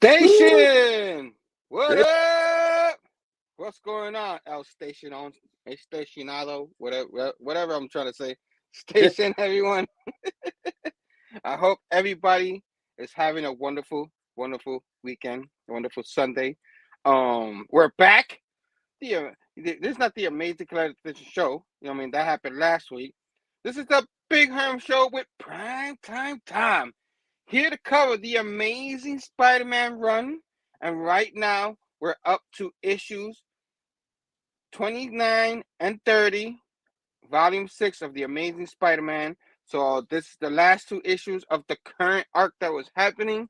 Station! What up? What's going on? El Station on Stationado, whatever I'm trying to say. Station, everyone. I hope everybody is having a wonderful, wonderful weekend, a wonderful Sunday. We're back. This is not the Amazing Collective Show. You know what I mean? That happened last week. This is the Big Herm Show with Primetime Tom. Here to cover the Amazing Spider-Man run. And right now, we're up to issues 29 and 30, Volume 6 of the Amazing Spider-Man. So this is the last two issues of the current arc that was happening.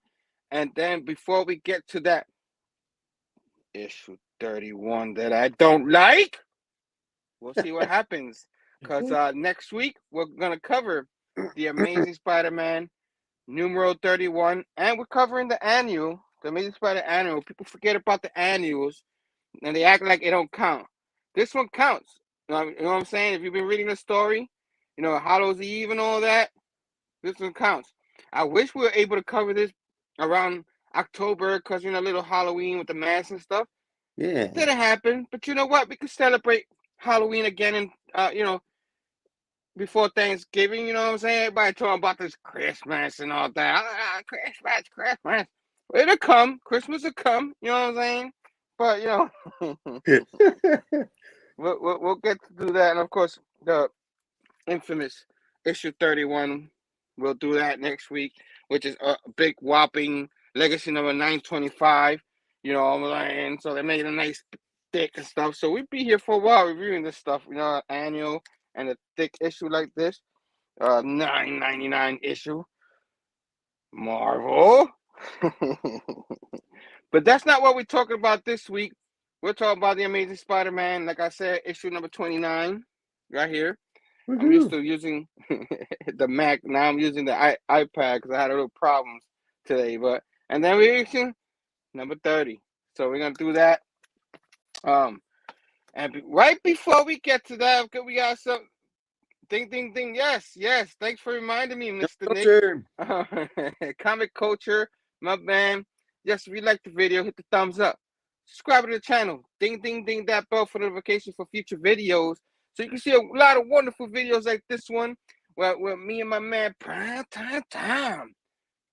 And then before we get to that, issue 31 that I don't like, we'll see what happens. Because next week, we're going to cover the Amazing Spider-Man numeral 31, and we're covering the annual, the Amazing Spider annual. People forget about the annuals, and they act like it don't count. This one counts. You know what I'm saying? If you've been reading the story, you know, Hallows Eve and all that, this one counts. I wish we were able to cover this around October, because, you know, a little Halloween with the masks and stuff. Yeah. Didn't happen, but you know what? We could celebrate Halloween again, and, you know, before Thanksgiving, you know what I'm saying? Everybody talking about this Christmas and all that. Christmas. It'll come. Christmas will come. You know what I'm saying? But, you know, we'll get to do that. And, of course, the infamous issue 31, we'll do that next week, which is a big whopping legacy number 925. You know what I'm saying? So they made a nice thick and stuff. So we'll be here for a while reviewing this stuff, you know, annual and a thick issue like this. $9.99 issue. Marvel. But that's not what we're talking about this week. We're talking about the Amazing Spider-Man. Like I said, issue number 29, right here. I'm used to using the Mac. Now I'm using the iPad because I had a little problems today. And then we're reaching number 30. So we're gonna do that. And right before we get to that, we got some ding, ding, ding. Yes. Thanks for reminding me, Mr. Nick. Comic Culture, my man. Yes, if you like the video, hit the thumbs up. Subscribe to the channel. Ding, ding, ding that bell for notifications for future videos. So you can see a lot of wonderful videos like this one where me and my man Primetime Tom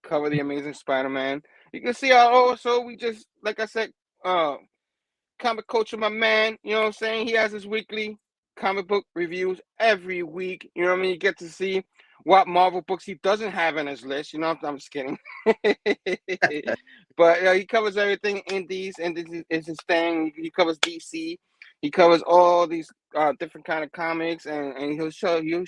cover the Amazing Spider-Man. You can see how also we just, like I said, Comic Culture, my man, you know what I'm saying? He has his weekly comic book reviews every week. You know what I mean? You get to see what Marvel books he doesn't have on his list. You know, I'm just kidding. But he covers everything indies, and this is his thing. He covers DC. He covers all these different kind of comics, and he'll show you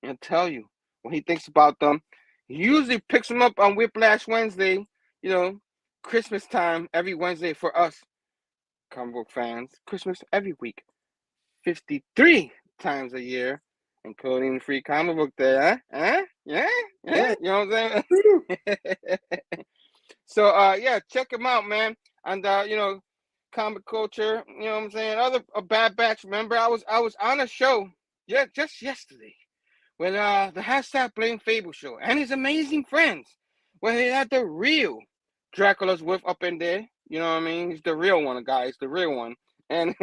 and tell you what he thinks about them. He usually picks them up on Whiplash Wednesday, you know, Christmas time every Wednesday for us comic book fans. Christmas every week, 53 times a year, including free comic book day. Huh? Yeah. You know what I'm saying? So yeah, check him out, man. And you know, Comic Culture. You know what I'm saying? A Bad Batch. Remember, I was on a show just yesterday when the hashtag Blame Fable show and his amazing friends, where he had the real Dracula's Wolf up in there. You know what I mean? He's the real one, guys, the real one. And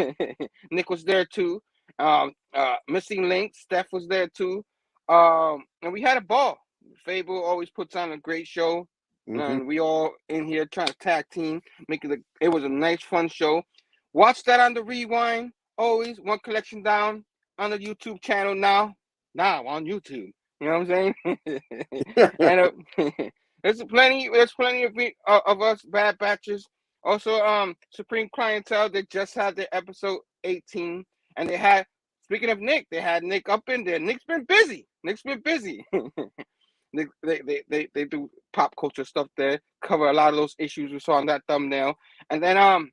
Nick was there too. Missing Link, Steph was there too. And we had a ball. Fable always puts on a great show. And we all in here trying to tag team, it was a nice, fun show. Watch that on the rewind. Always one collection down on the YouTube channel now on YouTube. You know what I'm saying? And there's plenty of us Bad Batches. Also, Supreme Clientele, they just had their episode 18, and speaking of Nick, they had Nick up in there. Nick's been busy. They do pop culture stuff there, cover a lot of those issues we saw on that thumbnail. And then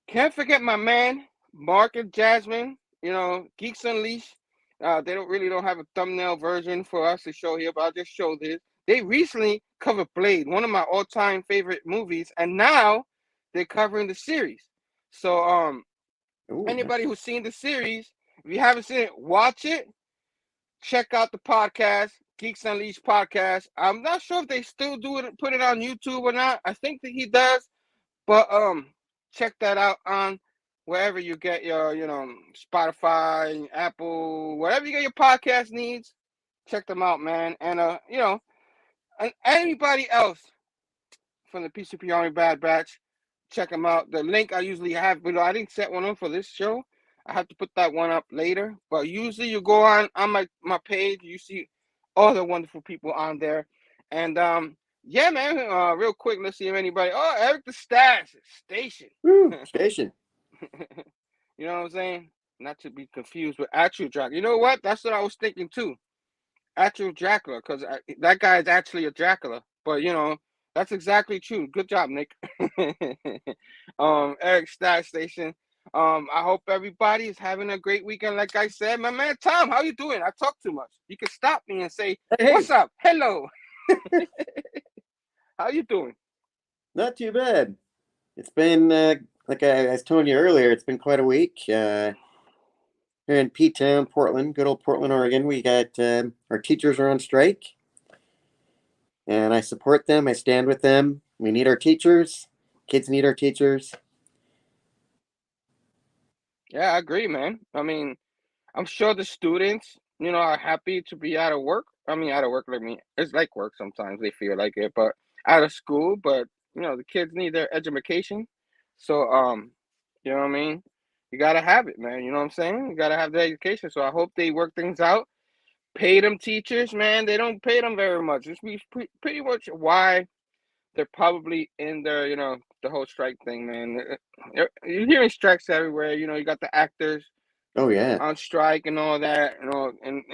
can't forget my man Mark and Jasmine, you know, Geeks Unleashed. They don't have a thumbnail version for us to show here, but I'll just show this. They recently covered Blade, one of my all-time favorite movies, and now they're covering the series. So anybody who's seen the series, if you haven't seen it, watch it. Check out the podcast. Geeks Unleashed podcast. I'm not sure if they still put it on YouTube or not. I think that he does, but check that out on wherever you get your, Spotify, Apple, wherever you get your podcast needs. Check them out, man. And and anybody else from the PCP Army Bad Batch, check them out. The link I usually have below. I didn't set one up for this show. I have to put that one up later. But usually you go on my page, you see all the wonderful people on there. And yeah, man. Real quick, let's see if anybody. Oh, Eric the Stash Station. Woo, Station. You know what I'm saying? Not to be confused with actual Dracula. You know what? That's what I was thinking too. Actual Dracula, because that guy is actually a Dracula. But that's exactly true. Good job, Nick. Eric Stash Station. I hope everybody is having a great weekend. Like I said, my man Tom, how you doing? I talk too much. You can stop me and say, Hey. "What's up? Hello." How you doing? Not too bad. It's been like I was telling you earlier. It's been quite a week. Here in P-Town, Portland, good old Portland, Oregon. We got our teachers are on strike, and I support them. I stand with them. We need our teachers. Kids need our teachers. Yeah, I agree, man. I mean, I'm sure the students, are happy to be out of work. I mean, out of work, like me, it's like work sometimes. They feel like it, but out of school. But the kids need their education. So, you know what I mean? You gotta have it, man. You know what I'm saying? You gotta have the education. So I hope they work things out. Pay them teachers, man. They don't pay them very much. It's pretty much why they're probably in there, the whole strike thing, man. You're hearing strikes everywhere. You got the actors Oh yeah. on strike and all that, and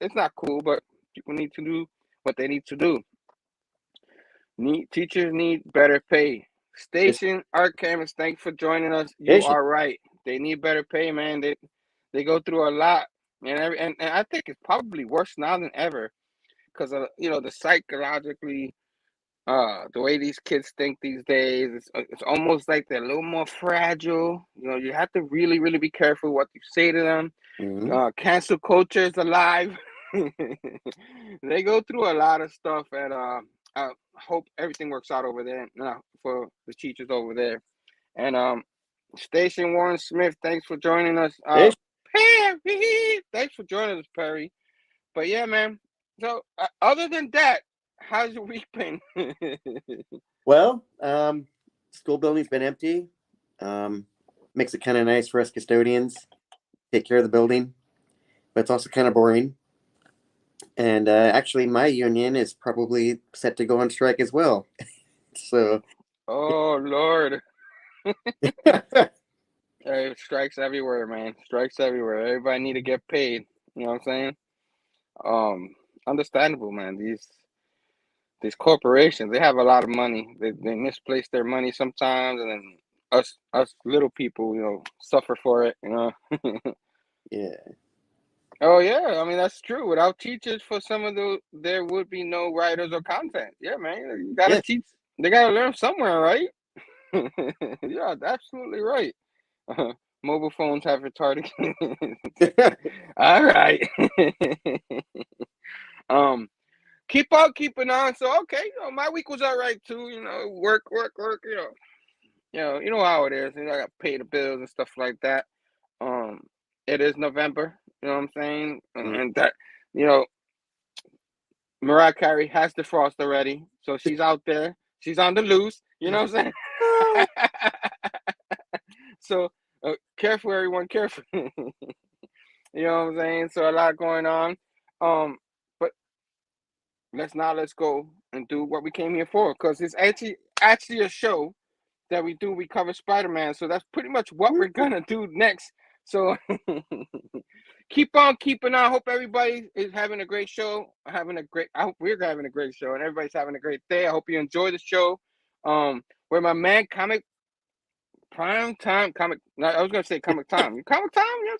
it's not cool, but people need to do what they need to do. Teachers need better pay. Station Art Canvas, thanks for joining us. You Station. are right. They need better pay, man. They go through a lot, and I think it's probably worse now than ever because of the psychologically the way these kids think these days. It's almost like they're a little more fragile. You have to really, really be careful what you say to them. Mm-hmm. Cancel culture is alive. They go through a lot of stuff, and I hope everything works out over there for the teachers over there. And Station Warren Smith, thanks for joining us. Perry, thanks for joining us, Perry. But yeah, man. So other than that, how's your week been? Well, school building's been empty. Makes it kind of nice for us custodians. Take care of the building, but it's also kind of boring. And actually, my union is probably set to go on strike as well. So, Oh Lord. Hey, strikes everywhere, man. Strikes everywhere. Everybody need to get paid. You know what I'm saying? Understandable, man. These corporations, they have a lot of money. They misplace their money sometimes, and then us little people, suffer for it. yeah. Oh yeah, I mean that's true. Without teachers, for some of those, there would be no writers or content. Yeah, man. You gotta Yeah. teach. They gotta learn somewhere, right? Yeah, absolutely right. Mobile phones have retarded. All right. Keep on keeping on. So okay, my week was all right too. Work, work, work. You know how it is. I got to pay the bills and stuff like that. It is November. You know what I'm saying? And that, Mariah Carey has the frost already, so she's out there. She's on the loose. You know what I'm saying? So careful, everyone. Careful. You know what I'm saying? So a lot going on. But let's go and do what we came here for, because it's actually a show that we do. We cover Spider-Man, so that's pretty much what we're gonna do next. So keep on keeping on. Hope everybody is having a great show. I hope we're having a great show, and everybody's having a great day. I hope you enjoy the show. Where my man Primetime Comic. No, I was gonna say Comic Tom. Comic Tom, you know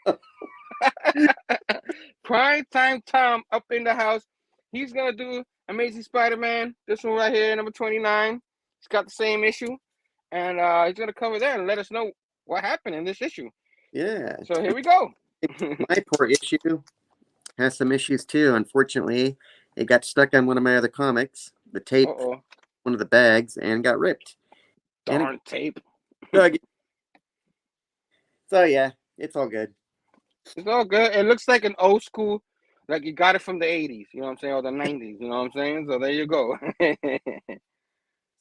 what I'm saying? Primetime Tom up in the house. He's gonna do Amazing Spider-Man. This one right here, number 29. He's got the same issue, and he's gonna cover that and let us know what happened in this issue. Yeah. So here we go. My poor issue. has some issues too. Unfortunately, it got stuck on one of my other comics. The tape, Uh-oh. one of the bags, and got ripped. And it Darn tape. dug. So yeah, it's all good. It's all good. It looks like an old school, like you got it from the 80s, you know what I'm saying, or the 90s, you know what I'm saying? So there you go.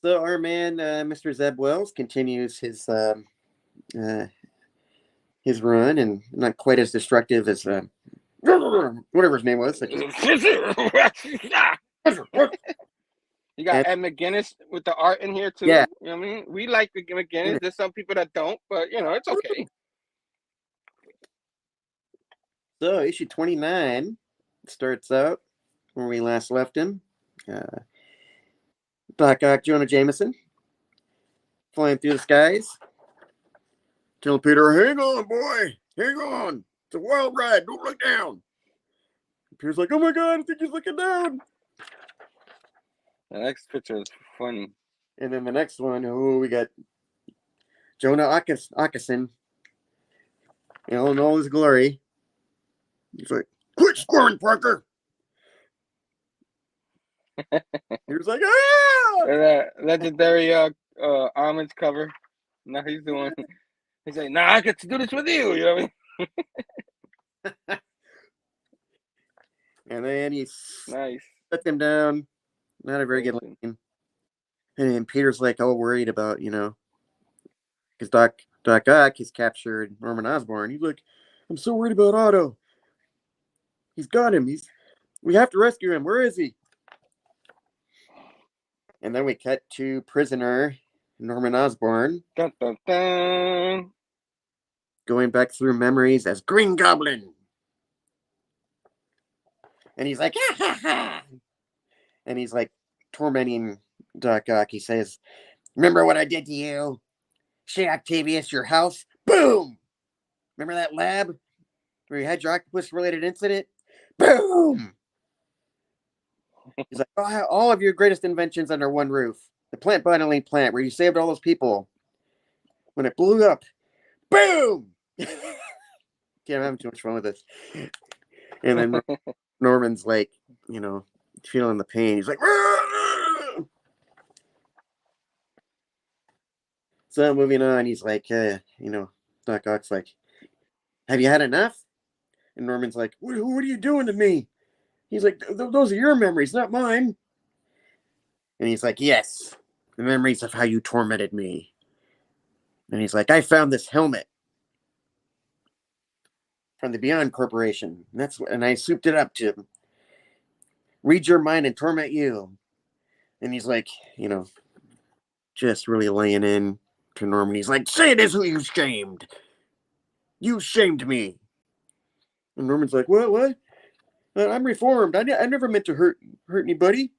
So our man, Mr. Zeb Wells, continues uh, his run, and not quite as destructive as whatever his name was. You got And Ed McGuinness with the art in here too. yeah, You know what I mean? We like the McGuinness. There's some people that don't, but you know, it's okay. so issue 29 starts out where we last left him. Doc Ock, Jonah Jameson, flying through the skies. Tell Peter, hang on, boy, hang on. It's a wild ride. Don't look down. Peter's like, oh my God, I think he's looking down. The next picture is funny. And then the next one, we got Jonah Ockerson, in all his glory. He's like, quit squirming, Parker. He was like, ah! Legendary homage cover. Now he's doing. He's like, nah, I get to do this with you. You know what I mean? And then he Nice. set them down. Not a very good line. And Peter's like all worried about, because Doc Ock has captured Norman Osborn. He's like, I'm so worried about Otto. He's got him. We have to rescue him. Where is he? And then we cut to prisoner Norman Osborn. Dun, dun, dun. Going back through memories as Green Goblin. And he's like, ha ha ha. And he's like tormenting Doc Ock. He says, remember what I did to you? Shea Octavius, your house? Boom! Remember that lab where you had your octopus-related incident? Boom! He's like, all of your greatest inventions under one roof. The plant bottling plant where you saved all those people. When it blew up, boom! I'm having too much fun with this. And then Norman's like, feeling the pain. He's like, Rah! So moving on, he's like, Doc Ock's like, have you had enough? And Norman's like, what are you doing to me? He's like, those are your memories, not mine. And he's like, yes, the memories of how you tormented me. And he's like, I found this helmet from the Beyond Corporation. And I souped it up to read your mind and torment you. And he's like, just really laying in to Norman. He's like, say it is who you shamed. You shamed me. And Norman's like, what? I'm reformed. I never meant to hurt anybody.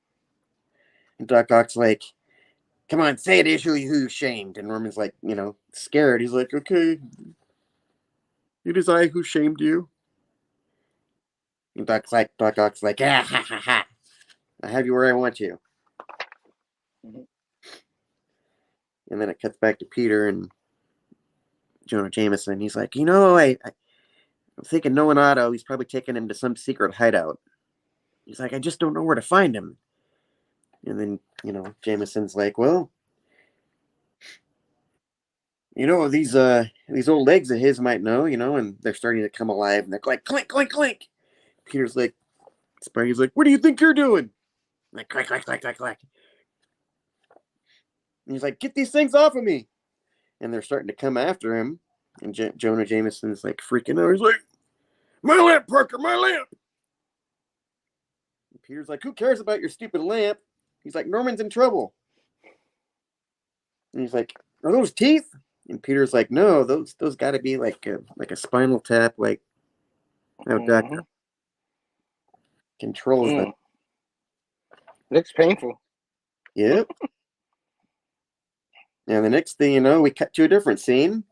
And Doc Ock's like, come on, say it is who you shamed. And Norman's like, scared. He's like, okay. It is I who shamed you. And Doc Ock's like, ah, ha, ha, ha. I have you where I want you. Mm-hmm. And then it cuts back to Peter and Jonah Jameson. He's like, I'm thinking knowing Otto, he's probably taken him to some secret hideout. He's like, I just don't know where to find him. And then, Jameson's like, well, these old legs of his might know, and they're starting to come alive, and they're like, clink, clink, clink. Peter's like, Spidey's like, what do you think you're doing? And like, clack, clack, clack, clack, clack. And he's like, get these things off of me. And they're starting to come after him. And Jonah Jameson's like freaking out. He's like, my lamp, Parker, my lamp. And Peter's like, who cares about your stupid lamp? He's like, Norman's in trouble. And he's like, are those teeth? And Peter's like, no, those got to be like a spinal tap, like how Doctor controls them. Looks painful. Yep. And the next thing you know, we cut to a different scene.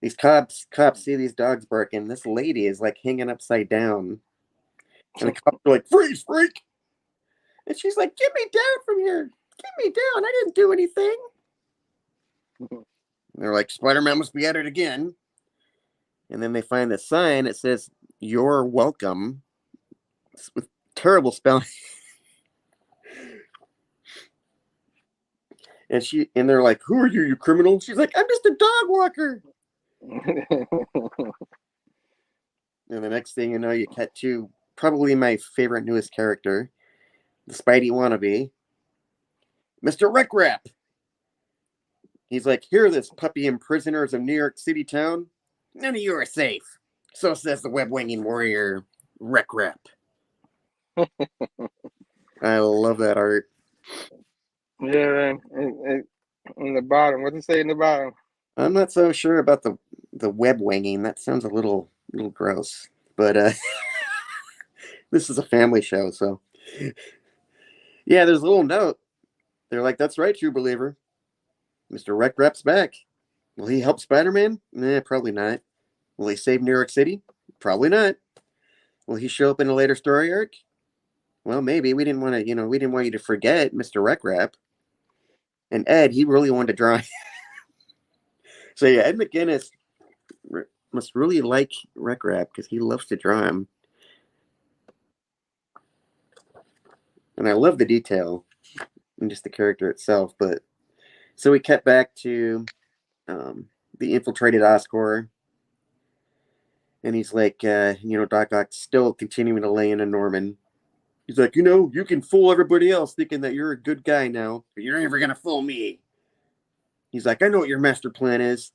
These cops see these dogs barking. This lady is like hanging upside down. And the cops are like, freeze, freak. And she's like, get me down from here. Get me down. I didn't do anything. And they're like, Spider-Man must be at it again. And then they find this sign. It says, "You're welcome," with terrible spelling. And they're like, "Who are you, you criminal?" She's like, "I'm just a dog walker." And the next thing you know, you cut to probably my favorite newest character, the Spidey wannabe, Mr. Rickrap. He's like, "Hear this, puppy and prisoners of New York City town. None of you are safe. So says the web-winging warrior, Rickrap." I love that art. Yeah, man. In the bottom, what's it say in the bottom? I'm not so sure about the web winging. That sounds a little gross. But this is a family show, so yeah. There's a little note. They're like, "That's right, true believer. Mr. Rickrap's back. Will he help Spider-Man? Nah, probably not. Will he save New York City? Probably not. Will he show up in a later story arc? Well, maybe. We didn't want to, we didn't want you to forget Mr. Rickrap." And Ed, he really wanted to draw. So yeah, Ed McGuinness must really like Rickrap because he loves to draw him. And I love the detail and just the character itself. But so we cut back to the infiltrated Oscorp, and he's like, Doc Ock's still continuing to lay into Norman. He's like, you can fool everybody else thinking that you're a good guy now, but you're never gonna fool me. He's like, "I know what your master plan is,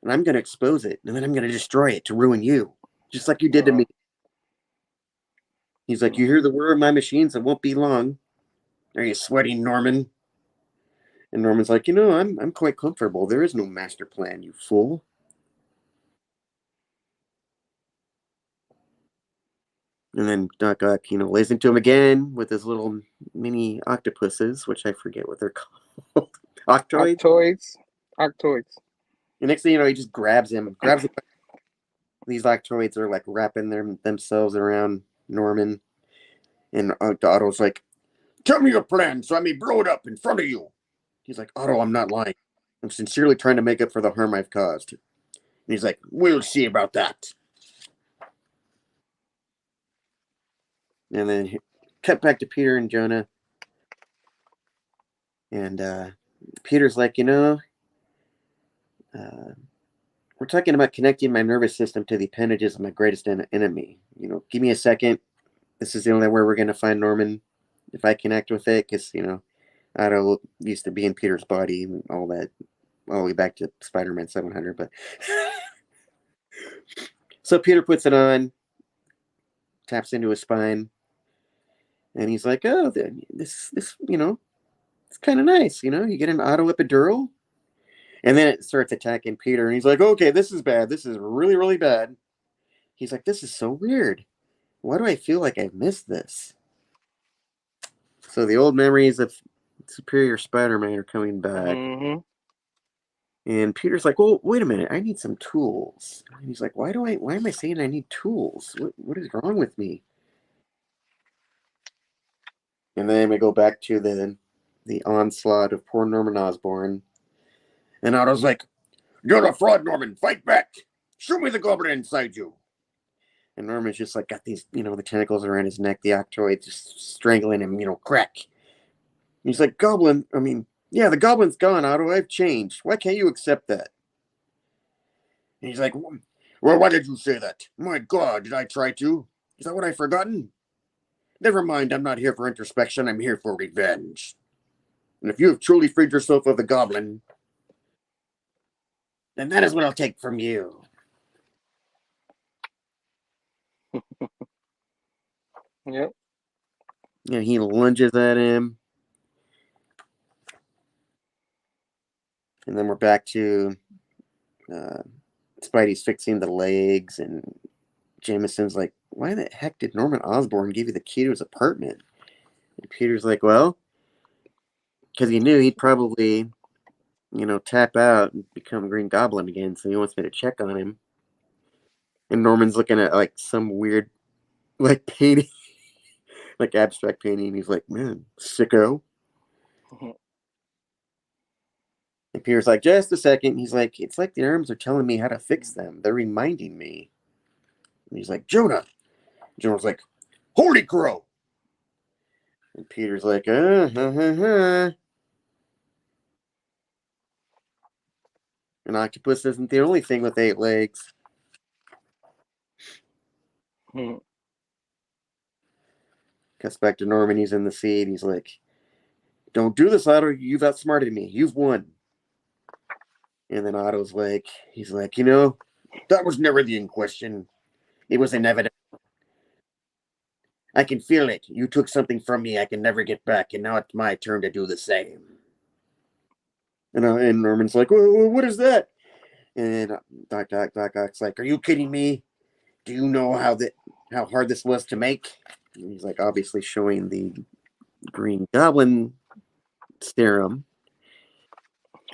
and I'm gonna expose it, and then I'm gonna destroy it to ruin you, just like you did to me." He's like, "You hear the whir of my machines? It won't be long. Are you sweating, Norman?" And Norman's like, I'm quite comfortable. There is no master plan, you fool." And then Doc Ock, lays into him again with his little mini octopuses, which I forget what they're called. Octoids? Octoids. Octoids. The next thing you know, he just grabs him. These octoids are like wrapping themselves around Norman. And Otto's like, "Tell me your plan so I may blow it up in front of you." He's like, "Otto, I'm not lying. I'm sincerely trying to make up for the harm I've caused." And he's like, "We'll see about that." And then cut back to Peter and Jonah. And Peter's like, we're talking about connecting my nervous system to the appendages of my greatest enemy. Give me a second. This is the only way we're going to find Norman if I connect with it, because, Otto used to be in Peter's body and all that, all the way back to Spider-Man 700. But so Peter puts it on, taps into his spine, and he's like, "Oh, this, it's kind of nice. You get an auto epidural." And then it starts attacking Peter, and he's like, "Okay, this is bad. This is really, really bad." He's like, "This is so weird. Why do I feel like I've missed this?" So the old memories of Superior Spider-Man are coming back. Mm-hmm. And Peter's like, "Well, wait a minute. I need some tools." And he's like, why am I saying I need tools? What is wrong with me?" And then we go back to the onslaught of poor Norman Osborn. And Otto's like, "You're a fraud, Norman. Fight back. Show me the goblin inside you." And Norman's just like got these, the tentacles around his neck, the octoid just strangling him, crack. And he's like, "Goblin, yeah, the goblin's gone, Otto. I've changed. Why can't you accept that?" And he's like, "Well, why did you say that? My God, did I try to? Is that what I've forgotten? Never mind, I'm not here for introspection. I'm here for revenge. And if you have truly freed yourself of the goblin, then that is what I'll take from you." Yep. He lunges at him. And then we're back to Spidey's fixing the legs, and Jameson's like, "Why the heck did Norman Osborn give you the key to his apartment?" And Peter's like, "Well, because he knew he'd probably, tap out and become Green Goblin again, so he wants me to check on him." And Norman's looking at like some weird, like painting, like abstract painting. He's like, "Man, sicko." Mm-hmm. And Peter's like, "Just a second." He's like, "It's like the arms are telling me how to fix them. They're reminding me." And he's like, Jonah. Jonah's like, Holy crow. And Peter's like, An octopus isn't the only thing with 8 legs. Cuts back to Norman. He's in the seat. He's like, don't do this, Otto. You've outsmarted me. You've won. And then Otto's like, he's like, that was never the in question. It was inevitable. I can feel it. You took something from me I can never get back, and now it's my turn to do the same. And Norman's like, what is that? And Doc Ock's like, are you kidding me? Do you know how hard this was to make? And he's like, obviously showing the Green Goblin serum.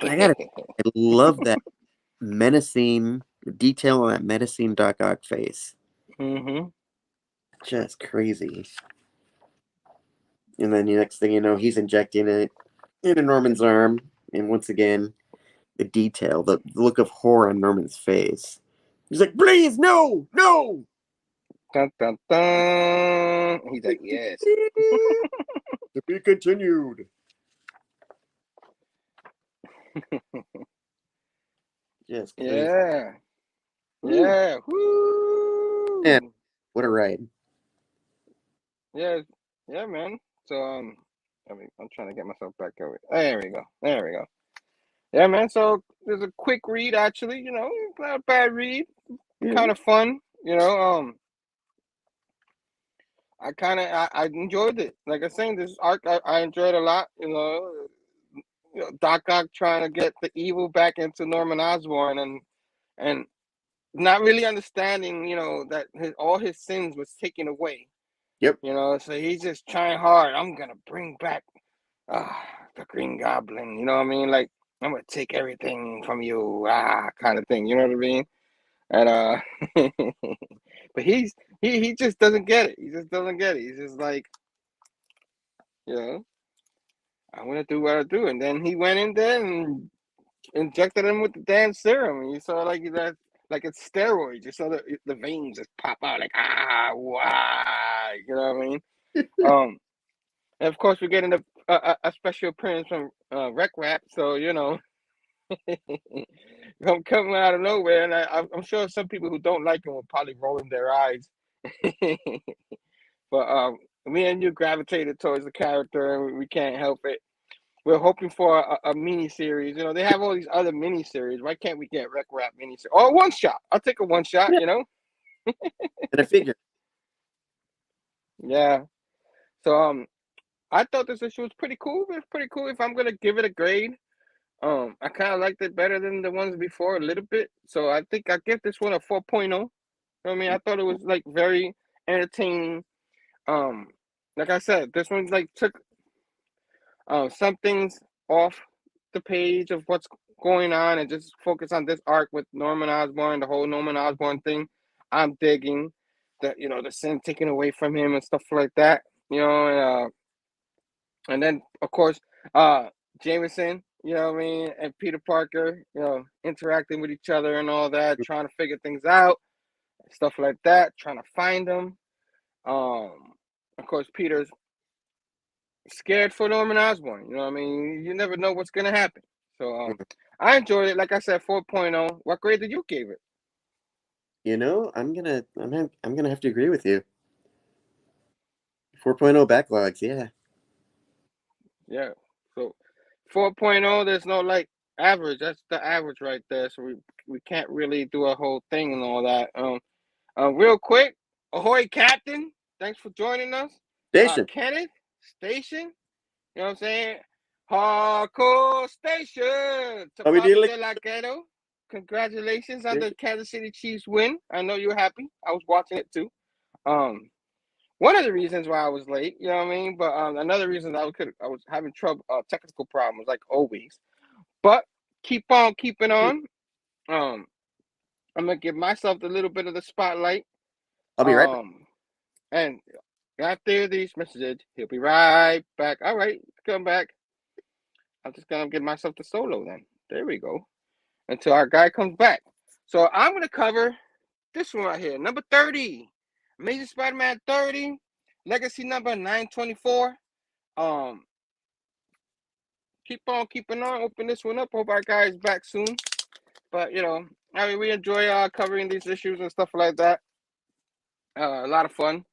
And I love that menacing detail on that menacing Doc Ock face. Mm-hmm. Just crazy. And then the next thing you know, he's injecting it into Norman's arm. And once again, the detail, the look of horror on Norman's face. He's like, please, no. Dun, dun, dun. He's like, yes. To be continued. Yes, crazy. Yeah. Woo. Yeah. Woo. Man, what a ride. Yeah. Yeah, man. So I'm trying to get myself back over. There we go. Yeah, man. So there's a quick read, actually. Not a bad read. Kind of fun. I enjoyed it. Like I saying, this arc I enjoyed a lot. Doc Ock trying to get the evil back into Norman Osborn and not really understanding, that all his sins was taken away. Yep. So he's just trying hard. I'm gonna bring back the Green Goblin. You know what I mean? Like, I'm gonna take everything from you, kind of thing. You know what I mean? And but he just doesn't get it. He just doesn't get it. He's just like, I'm gonna do what I do. And then he went in there and injected him with the damn serum, and you saw like it's steroids. You saw the veins just pop out like wow. You know what I mean? And of course we're getting a special appearance from Rec Rap, so coming out of nowhere, and I'm sure some people who don't like him will probably roll in their eyes. But me and you gravitated towards the character, and we can't help it. We're hoping for a mini series. They have all these other mini series. Why can't we get Rec Rap mini series? Or one shot. I'll take a one shot, And I figure. Yeah. So I thought this issue was pretty cool. It's pretty cool. If I'm gonna give it a grade, I kind of liked it better than the ones before a little bit. So I think I give this one a 4.0. You know what I mean? I thought it was like very entertaining. Like I said, this one like took some things off the page of what's going on and just focus on this arc with Norman Osborn, the whole Norman Osborn thing. I'm digging that, the sin taken away from him and stuff like that. And then of course Jameson, you know what I mean, and Peter Parker, interacting with each other and all that, trying to figure things out, stuff like that, trying to find them. Of course Peter's scared for Norman Osborn. You know what I mean? You never know what's gonna happen. So I enjoyed it. Like I said, 4.0. What grade did you give it? I'm gonna have to agree with you. 4.0 backlogs, yeah. Yeah. So 4.0, there's no like average. That's the average right there. So we can't really do a whole thing and all that. Real quick, ahoy, Captain! Thanks for joining us. Station. Kenneth, Station. You know what I'm saying? Hardcore Station to Papa De La Ghetto. Congratulations on the Kansas City Chiefs win. I know you're happy. I was watching it too. One of the reasons why I was late, you know what I mean? But another reason I was having trouble, technical problems like always. But keep on keeping on. I'm gonna give myself a little bit of the spotlight. I'll be right back. And after these messages, he'll be right back. All right, come back. I'm just gonna give myself the solo then. There we go. Until our guy comes back. So I'm gonna cover this one right here, number 30, Amazing Spider-Man 30, Legacy number 924. Keep on keeping on. Open this one up. Hope our guy is back soon. But I mean, we enjoy covering these issues and stuff like that. A lot of fun.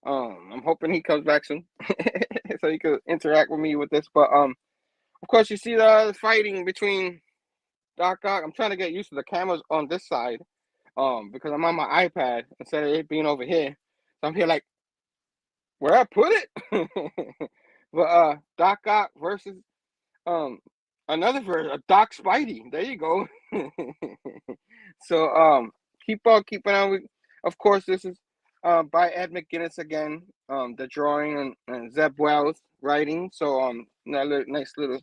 I'm hoping he comes back soon, so he could interact with me with this. But of course, you see the fighting between Doc Ock. I'm trying to get used to the cameras on this side, because I'm on my iPad instead of it being over here. So I'm here like, where I put it. But Doc Ock versus um another version of Doc Spidey. There you go. So keep on keeping on. Of course, this is by Ed McGuinness again. The drawing and Zeb Wells writing. So nice little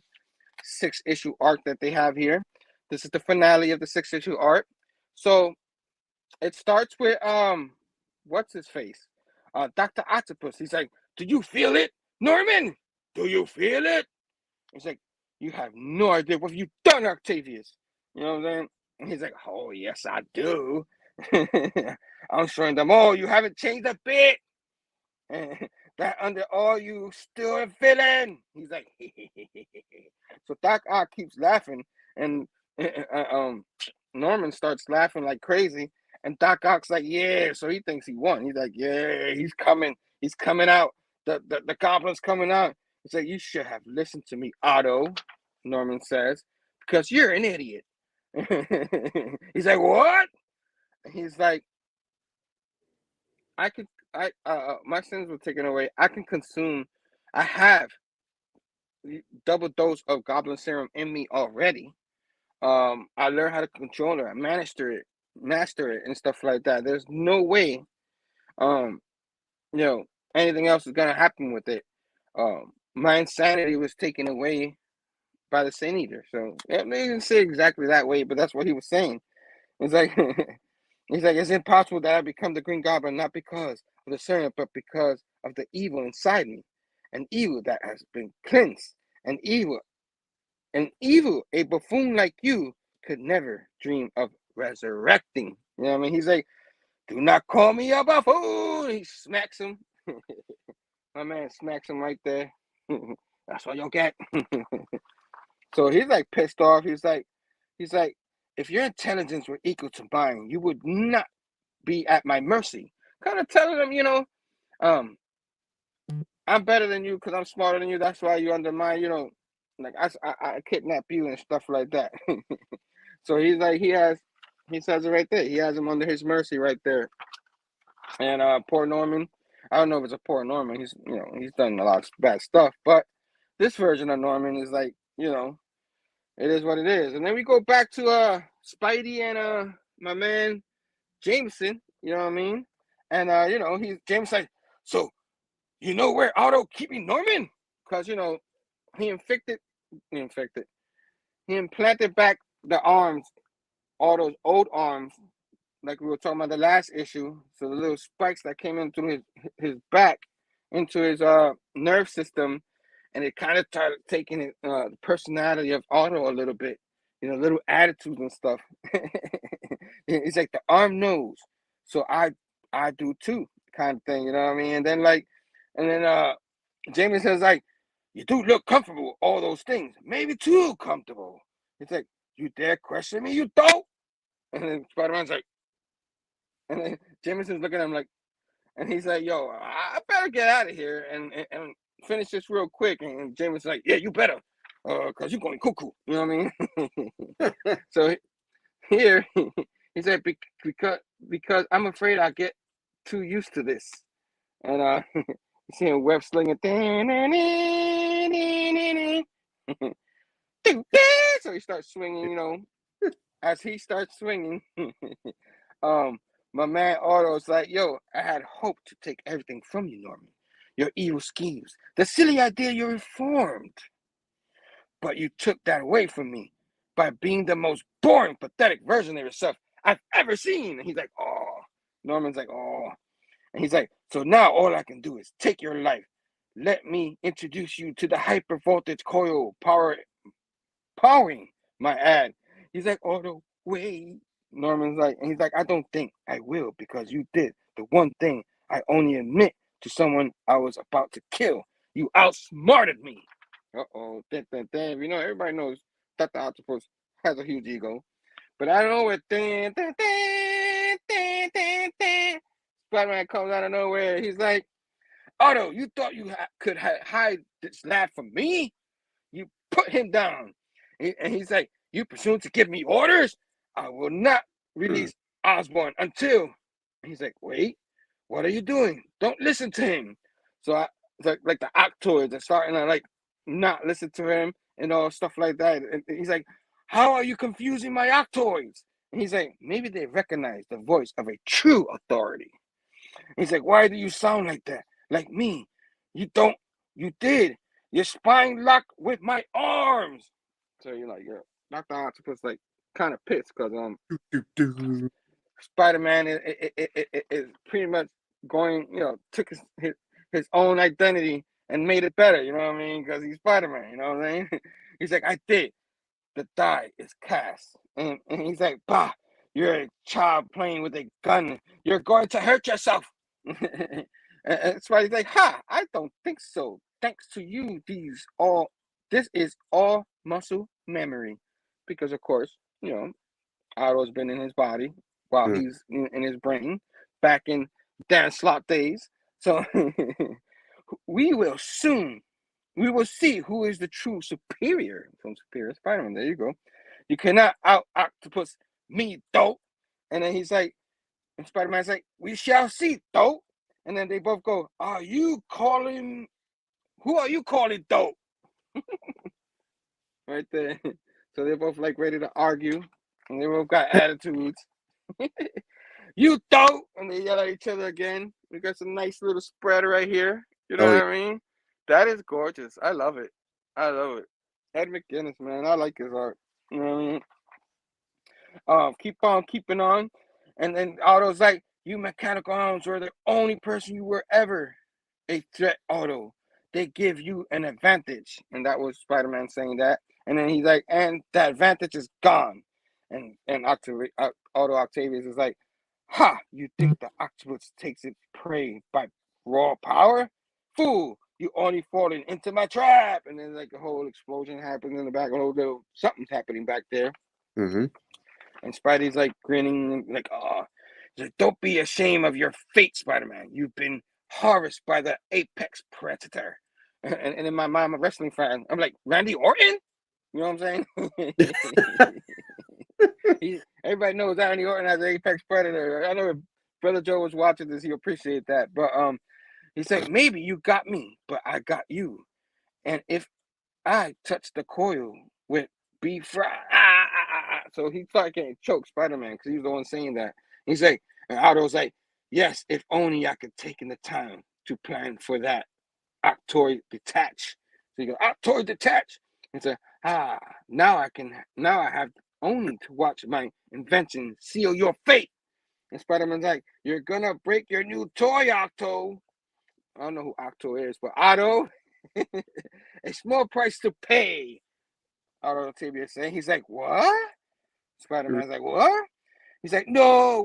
6-issue arc that they have here. This is the finale of the 6-issue arc. So it starts with what's his face? Dr. Octopus. He's like, "Do you feel it, Norman? Do you feel it?" He's like, "You have no idea what you've done, Octavius." You know what I'm saying? And he's like, "Oh, yes, I do." I'm showing them, "Oh, you haven't changed a bit. And that under all you still a villain." He's like, so Doc Ock keeps laughing, and Norman starts laughing like crazy, and Doc Ock's like, "Yeah," so he thinks he won. He's like, "Yeah, he's coming out. The goblin's coming out." He's like, "You should have listened to me, Otto," Norman says, "because you're an idiot." He's like, "What?" He's like, my sins were taken away. I have double dose of goblin serum in me already. I learned how to control it, master it, and stuff like that. There's no way, um, anything else is gonna happen with it. My insanity was taken away by the Sin Eater. So yeah, they didn't say exactly that way, but that's what he was saying. It's like he's like, "It's impossible that I become the Green Goblin, not because of the serum, but because of the evil inside me, an evil that has been cleansed, an evil, a buffoon like you could never dream of resurrecting." You know what I mean? He's like, "Do not call me a buffoon." He smacks him. My man smacks him right there. That's what you'll get. So he's like pissed off. He's like, "If your intelligence were equal to mine, you would not be at my mercy." Kind of telling him, um, "I'm better than you because I'm smarter than you. That's why you're under my, like I kidnap you and stuff like that." So he's like, he says it right there. He has him under his mercy right there. And poor Norman, I don't know if it's a poor Norman. He's done a lot of bad stuff, but this version of Norman is like, it is what it is. And then we go back to Spidey and my man Jameson, you know what I mean? And James like, "So you know where Otto keeping Norman?" Because he he infected he implanted back the arms, all those old arms, like we were talking about the last issue. So the little spikes that came in through his back into his nerve system, and it kind of started taking the personality of Otto a little bit, little attitudes and stuff. It's like the arm knows, so I do too, kind of thing. You know what I mean? And then Jamie says like, "You do look comfortable with all those things, maybe too comfortable." It's like, "You dare question me, you don't?" And then Spider-Man's like, and then Jameson's looking at him like, and he's like, "Yo, I better get out of here and finish this real quick." And Jameson's like, "Yeah, you better, cause you're going cuckoo." You know what I mean? So here he said, because I'm afraid I get too used to this." And you see him web slinging. So he starts swinging, as he starts swinging, my man Otto's like, "Yo, I had hoped to take everything from you, Norman. Your evil schemes, the silly idea you're informed. But you took that away from me by being the most boring, pathetic version of yourself I've ever seen." And he's like, "Oh." Norman's like, "Oh." And he's like, "So now all I can do is take your life. Let me introduce you to the hyper voltage coil powering my ad." He's like, "Otto, wait." Norman's like, and he's like, I don't think I will because you did the one thing I only admit to someone I was about to kill. You outsmarted me. Damn. You know, everybody knows that the octopus has a huge ego. But I don't know where Spider-Man comes out of nowhere. He's like, Otto, you thought you could hide this lad from me? You put him down. And he's like, you presume to give me orders? I will not release Osborn until. He's like, wait, what are you doing? Don't listen to him. So like the Octoids are starting to like not listen to him and all stuff like that. And he's like, how are you confusing my Octoids? And he's like, maybe they recognize the voice of a true authority. And he's like, why do you sound like that? Like me. You don't, you did. Your spine locked with my arms. So you're like, yo, Dr. Octopus like kind of pissed because Spider-Man is pretty much going, you know, took his own identity and made it better, you know what I mean? Because he's Spider-Man, you know what I mean? He's like, I did. The die is cast. And he's like, bah, you're a child playing with a gun. You're going to hurt yourself. And Spidey's like, ha, I don't think so. Thanks to you, this is all muscle memory. Because, of course, you know, Otto's been in his body while he's in his brain back in Dan Slott days. So we will soon. We will see who is the true superior from Superior Spider-Man. There you go. You cannot out octopus me, dope. And then he's like, and Spider-Man's like, we shall see, dope. And then they both go, who are you calling dope? Right there. So they're both like ready to argue. And they both got attitudes. You dope! And they yell at each other again. We got some nice little spread right here. You know what I mean? That is gorgeous. I love it. Ed McGuinness, man. I like his art. You know what I mean? Keep on keeping on. And then Otto's like, you mechanical arms were the only person you were ever a threat, Otto. They give you an advantage. And that was Spider-Man saying that. And then he's like, and that advantage is gone. And Otto Octavius is like, ha, you think the octopus takes its prey by raw power? Fool, you only fallen into my trap. And then like a whole explosion happens in the back, a whole little something's happening back there. Mm-hmm. And Spidey's like grinning, like, oh, he's like, don't be ashamed of your fate, Spider-Man. You've been harvested by the apex predator. And in my mind, I'm a wrestling fan. I'm like, Randy Orton? You know what I'm saying? Everybody knows Randy Orton as an apex predator. I know if Brother Joe was watching this, he'll appreciate that. But he's like, maybe you got me, but I got you. And if I touch the coil with beef so he started getting choked, Spider-Man, because he was the one saying that. He's like, and Otto's like, yes, if only I could take in the time to plan for that. Octoid detach. So you go, Octoid detach. And say, now I have only to watch my invention seal your fate. And Spider-Man's like, you're gonna break your new toy, Octo. I don't know who Octo is, but Otto, a small price to pay. Otto Octavius saying, he's like, what? Spider-Man's like, what? He's like, no,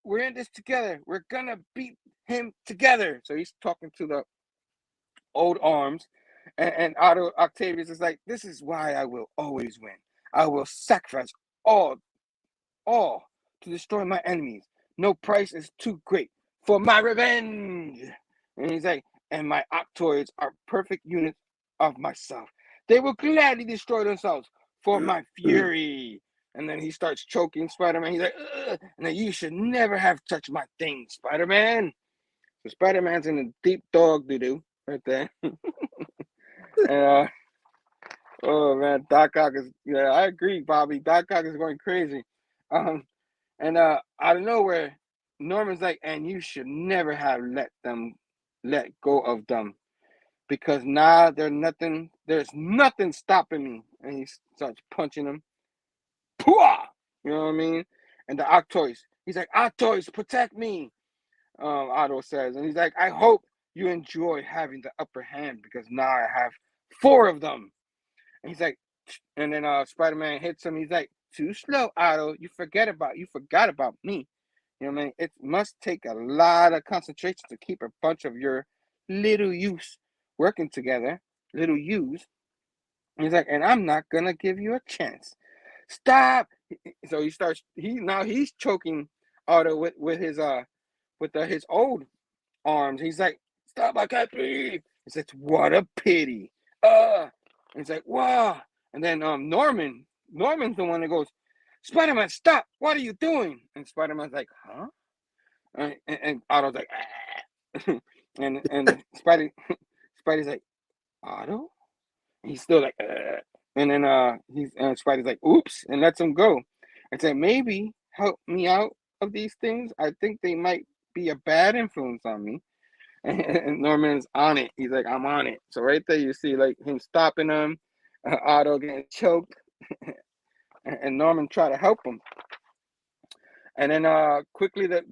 we're in this together. We're gonna beat him together. So he's talking to the old arms, and Otto Octavius is like, this is why I will always win. I will sacrifice all to destroy my enemies. No price is too great for my revenge. And he's like, and my Octoids are perfect units of myself. They will gladly destroy themselves for my fury. And then he starts choking Spider-Man. He's like, ugh. And then you should never have touched my thing, Spider-Man. So Spider-Man's in a deep dog doo-doo right there. And oh man, Doc Ock is, yeah, I agree, Bobby. Doc Ock is going crazy. And out of nowhere, Norman's like, and you should never have let go of them. Because now there's nothing stopping me. And he starts punching him. Pooah! You know what I mean? And the Octoys, he's like, Octoys, protect me. Otto says. And he's like, I hope you enjoy having the upper hand because now I have 4 of them. And he's like, and then Spider-Man hits him. He's like, too slow, Otto. You forgot about me. You know what I mean? It must take a lot of concentration to keep a bunch of your little youths working together, little youths. He's like, and I'm not gonna give you a chance. Stop. So he starts. He's choking Otto with his old arms. He's like, stop! I can't breathe. He says, what a pity. And he's like, wow. And then Norman's the one that goes, Spider-Man, stop! What are you doing? And Spider-Man's like, huh? And Otto's like, ah. and Spidey's like, Otto? And he's still like, and then Spidey's like, oops, and lets him go. And said, maybe help me out of these things. I think they might be a bad influence on me. And Norman's on it. He's like, I'm on it. So right there, you see like him stopping him, Otto getting choked, and Norman try to help him. And then quickly the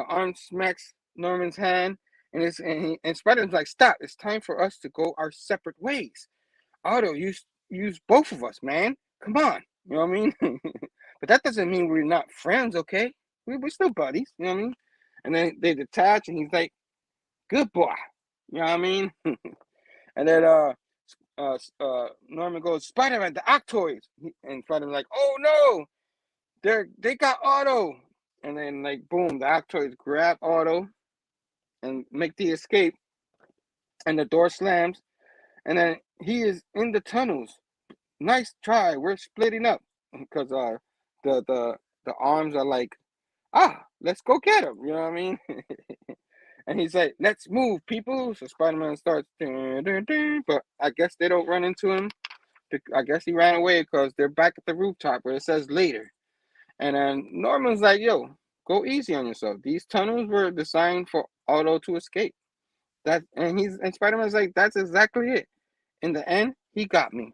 arm smacks Norman's hand, and Spider-Man's like, stop! It's time for us to go our separate ways. Otto, use both of us, man. Come on, you know what I mean? But that doesn't mean we're not friends, okay? We're still buddies, you know what I mean? And then they detach, and he's like, good boy, you know what I mean? And then Norman goes, Spider-Man, the Octoids, and Spider-Man's like, oh no, they got Otto. And then like boom, the Octoids grab Otto and make the escape, and the door slams, and then he is in the tunnels. Nice try. We're splitting up because the arms are like, let's go get him. You know what I mean? And he's like, let's move, people. So Spider-Man starts, but I guess they don't run into him. I guess he ran away because they're back at the rooftop where it says later. And then Norman's like, yo, go easy on yourself. These tunnels were designed for Otto to escape. And Spider-Man's like, that's exactly it. In the end, he got me.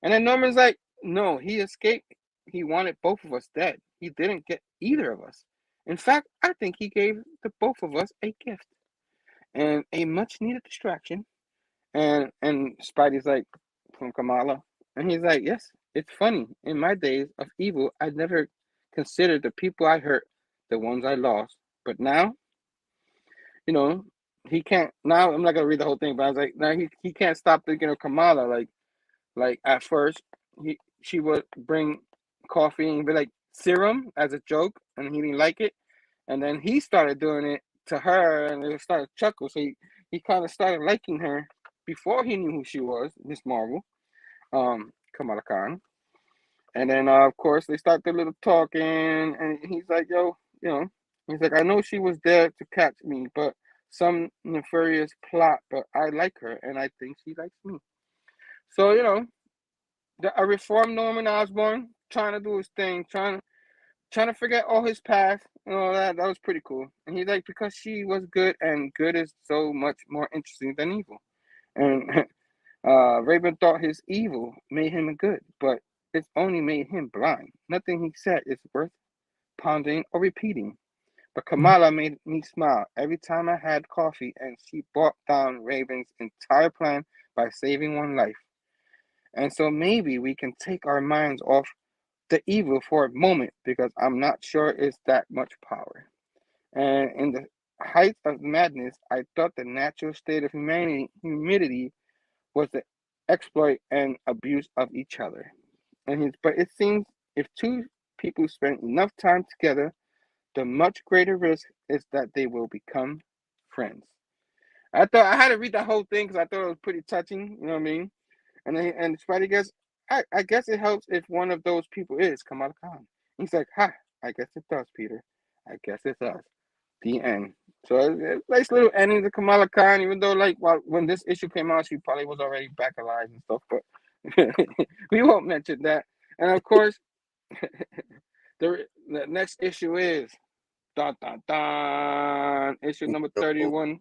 And then Norman's like, no, he escaped. He wanted both of us dead. He didn't get either of us. In fact, I think he gave the both of us a gift and a much needed distraction. And Spidey's like, from Kamala. And he's like, yes, it's funny. In my days of evil, I never considered the people I hurt the ones I lost. But now, you know, he can't. Now, I'm not going to read the whole thing, but I was like, now he can't stop thinking of Kamala. Like at first, she would bring coffee and be like serum as a joke, and he didn't like it. And then he started doing it to her, and it started to chuckle. So he kind of started liking her before he knew who she was, Miss Marvel, Kamala Khan. And then of course they start their little talking, and he's like, "Yo, you know," he's like, "I know she was there to catch me, but some nefarious plot. But I like her, and I think she likes me." So a reformed Norman Osborn trying to do his thing, trying to forget all his past and all that. That was pretty cool. And he's like, because she was good, and good is so much more interesting than evil. And Raven thought his evil made him good, but it's only made him blind. Nothing he said is worth pondering or repeating. But Kamala made me smile every time I had coffee, and she brought down Raven's entire plan by saving one life. And so maybe we can take our minds off the evil for a moment because I'm not sure it's that much power. And in the height of madness, I thought the natural state of humanity was the exploit and abuse of each other. But it seems if two people spend enough time together, the much greater risk is that they will become friends. I thought I had to read the whole thing because I thought it was pretty touching. You know what I mean? And Spidey goes, I guess it helps if one of those people is Kamala Khan. He's like, ha, I guess it does, Peter. I guess it does. The end. So it's a nice little ending to Kamala Khan, even though when this issue came out, she probably was already back alive and stuff, but we won't mention that. And of course, the next issue is dun, dun, dun, issue number 31.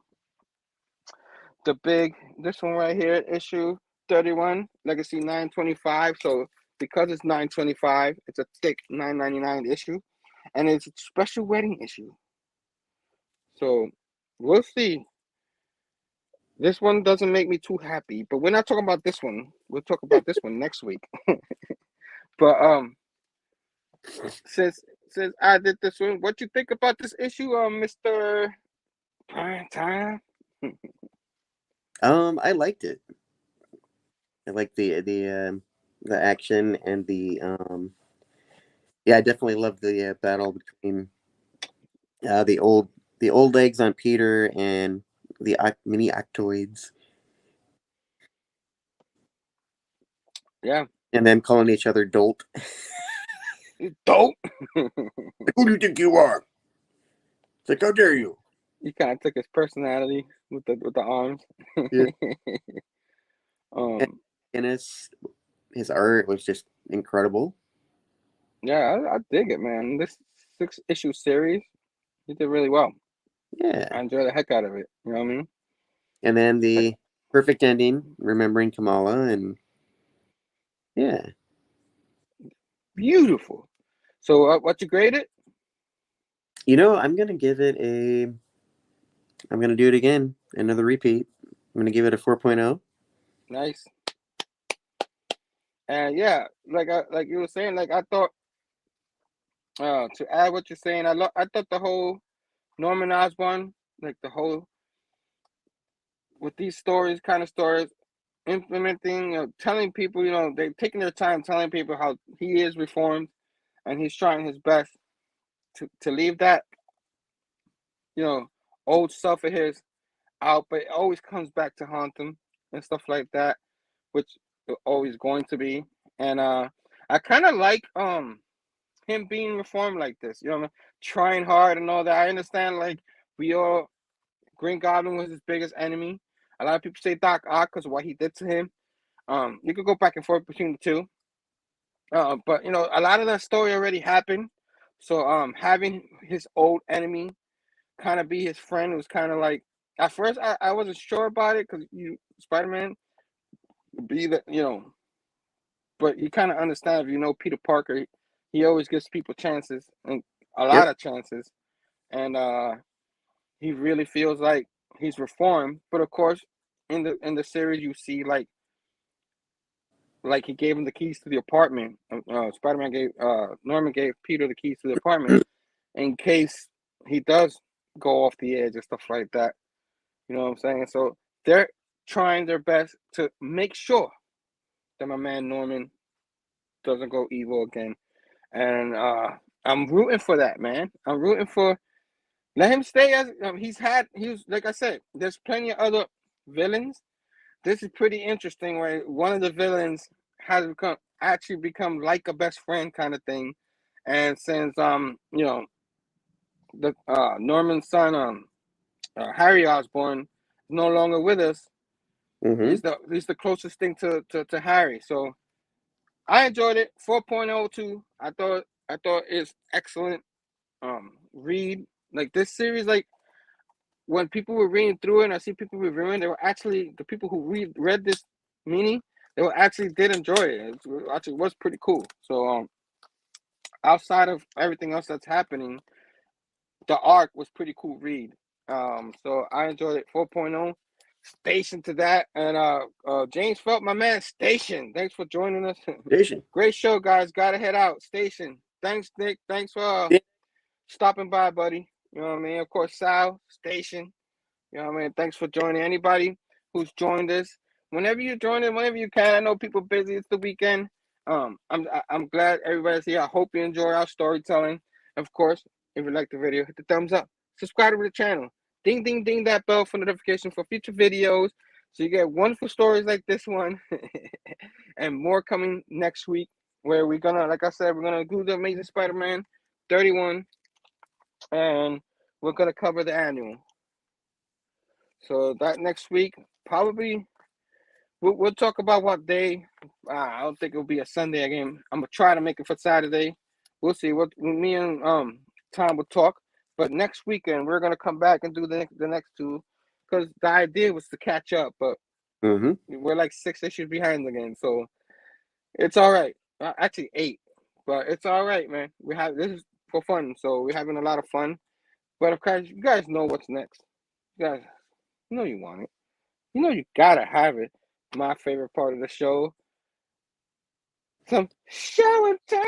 This one right here, issue 31, Legacy 925. So because it's 925, it's a thick 999 issue, and it's a special wedding issue. So we'll see This one doesn't make me too happy, but we're not talking about this one. We'll talk about this one next week. But since since I did this one, what you think about this issue, Mister Primetime? I liked it. I liked the action and the yeah, I definitely loved the battle between uh, the old the old legs on Peter and the mini octoids, Yeah, and them calling each other dolt. you dope. Who do you think you are? It's like, how dare you? He kind of took his personality with the arms. Yeah. And um, his art was just incredible. yeah, I dig it, man. This 6 issue series, he did really well. I Yeah. enjoy the heck out of it. You know what I mean? And then Like, the perfect ending, remembering Kamala, and yeah. beautiful. So, what you grade it? You know, I'm gonna give it a. I'm gonna do it again, another repeat. I'm gonna give it a 4.0. Nice. And yeah, like you were saying, like I thought. To add what you're saying, I thought the whole Norman Osborn, like the whole with these stories, kind of stories, implementing, telling people, they're taking their time telling people how he is reformed and he's trying his best to leave that, you know, old stuff of his out, but it always comes back to haunt him and stuff like that, which it always going to be. And I kind of like him being reformed like this, trying hard and all that. I understand, like we all Green Goblin was his biggest enemy. A lot of people say Doc Ock because of what he did to him. You could go back and forth between the two. But a lot of that story already happened. So having his old enemy kind of be his friend was kind of like at first I wasn't sure about it because Spider Man be the but you kind of understand if Peter Parker. He always gives people chances and a lot Yep. of chances, and he really feels like he's reformed. But of course, in the series, you see like he gave him the keys to the apartment. Spider-Man gave Norman gave Peter the keys to the apartment in case he does go off the edge and stuff like that. You know what I'm saying? So they're trying their best to make sure that my man Norman doesn't go evil again, and I'm rooting for that, man. I'm rooting for let him stay as he was like I said. There's plenty of other villains. This is pretty interesting. Where one of the villains has become like a best friend kind of thing, and since the Norman's son Harry Osborn is no longer with us, Mm-hmm. he's the closest thing to Harry. So I enjoyed it. 4.02. I thought it's excellent. Read like this series like when people were reading through it and I see people reviewing, they were actually the people who read this mini, they were actually did enjoy it. It actually was pretty cool. So outside of everything else that's happening, the arc was pretty cool read. So I enjoyed it. 4.0. Station to that. And James Felt, my man, Station. Thanks for joining us. Station. Great show, guys. Gotta head out. Station. Thanks, Nick. Thanks for Yeah. stopping by, buddy. You know what I mean? Of course, Sal, Station. You know what I mean? Thanks for joining. Anybody who's joined us, whenever you join it, whenever you can. I know people busy. It's the weekend. I'm glad everybody's here. I hope you enjoy our storytelling. Of course, if you like the video, hit the thumbs up. Subscribe to the channel. Ding, ding, ding that bell for notification for future videos. So you get wonderful stories like this one, and more coming next week. Where we're gonna, like I said, we're gonna do the Amazing Spider-Man 31, and we're gonna cover the annual. So that next week, probably we'll talk about what day. I don't think it'll be a Sunday again. I'm gonna try to make it for Saturday. We'll see what me and Tom will talk. But next weekend we're gonna come back and do the next two, because the idea was to catch up, but Mm-hmm. we're like 6 issues behind again. So it's all right. Actually 8, but it's all right, man. We have this is for fun, so we're having a lot of fun. But of course, you guys know what's next. You guys know you want it. You gotta have it. My favorite part of the show. Some show and tell.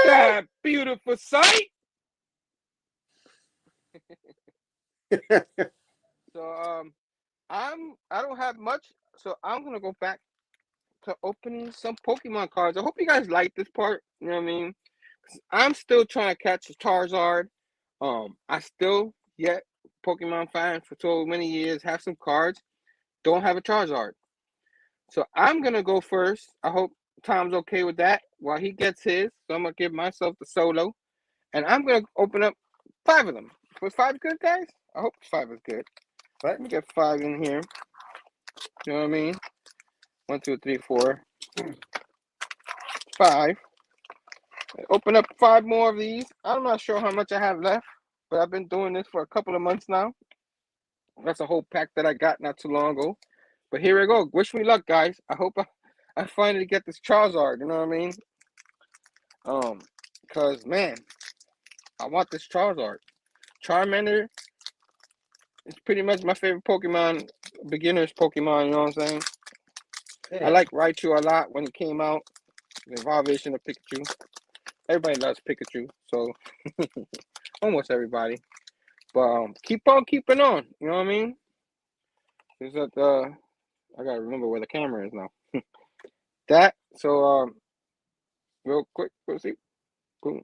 That beautiful sight. So I don't have much, so I'm gonna go back to opening some Pokemon cards. I hope you guys like this part. You know what I mean? 'Cause I'm still trying to catch a Charizard. I still yet Pokemon fan for so many years. Have some cards. Don't have a Charizard. So I'm gonna go first. I hope Tom's okay with that while he gets his. So I'm gonna give myself the solo, and I'm gonna open up 5 of them. Was 5 good, guys? I hope 5 is good. What? Let me get 5 in here. You know what I mean? 1, 2, 3, 4, 5. Open up 5 more of these. I'm not sure how much I have left, but I've been doing this for a couple of months now. That's a whole pack that I got not too long ago. But here we go. Wish me luck, guys. I hope I finally get this Charizard. You know what I mean? Because man, I want this Charizard. Charmander is pretty much my favorite Pokemon, beginner's Pokemon. You know what I'm saying? Yeah. I like Raichu a lot when it came out. The evolution of Pikachu. Everybody loves Pikachu, so almost everybody. But keep on keeping on. You know what I mean? Is that I gotta remember where the camera is now. That so real quick, let's see. Boom.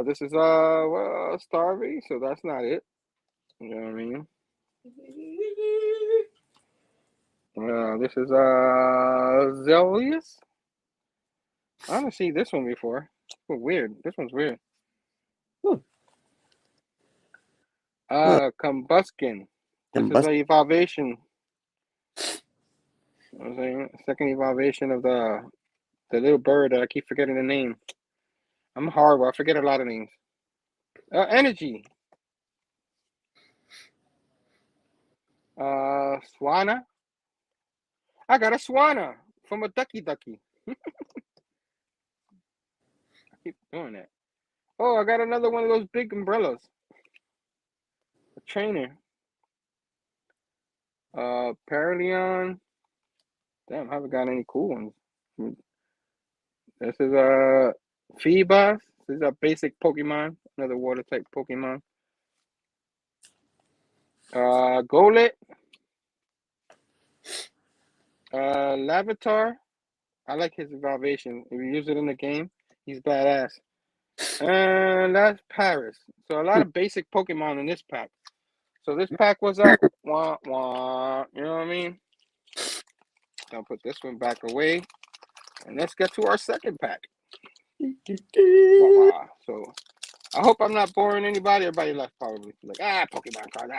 This is well, Starvey, so that's not it. You know what I mean? This is Zelius. I haven't seen this one before. Weird. This one's weird. Combuskin. This is an evolution. You know what I'm saying? Second evolution of the little bird that I keep forgetting the name. I'm horrible. I forget a lot of names. Energy. Swana. I got a Swana from a Ducky Ducky. I keep doing that. Oh, I got another one of those big umbrellas. A trainer. Paralion. Damn, I haven't got any cool ones. This is a Feebas. This is a basic Pokemon. Another water type Pokemon. Golett. Lavatar. I like his evolution. If you use it in the game, he's badass. And that's Paris. So a lot of basic Pokemon in this pack. So this pack was a wah wah. You know what I mean? I'll put this one back away. And let's get to our second pack. Wah wah. So I hope I'm not boring anybody. Everybody left probably. Like, Pokemon card.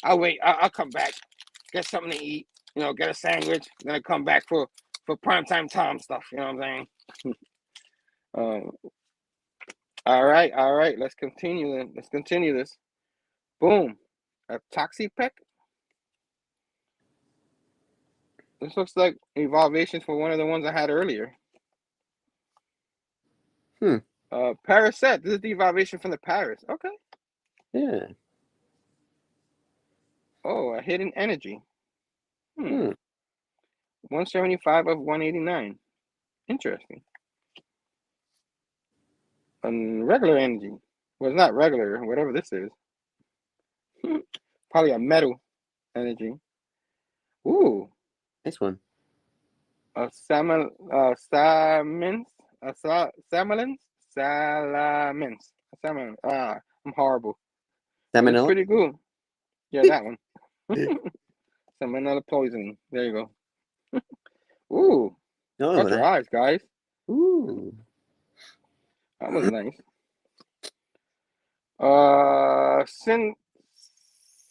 I'll wait. I'll come back. Get something to eat. You know, get a sandwich. Then I come back for Primetime Tom stuff. You know what I'm saying? All right. Let's continue then. Let's continue this. Boom. A Toxipek. This looks like evolutions for one of the ones I had earlier. Parasect. This is the evolution from the Paris. Okay. Yeah. Oh, a hidden energy. 175 of 189. Interesting. Regular energy. Well, it's not regular, whatever this is. Probably a metal energy. Ooh. Nice one. A salamence. Salamence. I'm horrible. It's Salmonella? pretty good. Yeah, that one. Salmonella poisoning. There you go. Ooh. Got your eyes, guys. Ooh. That was nice.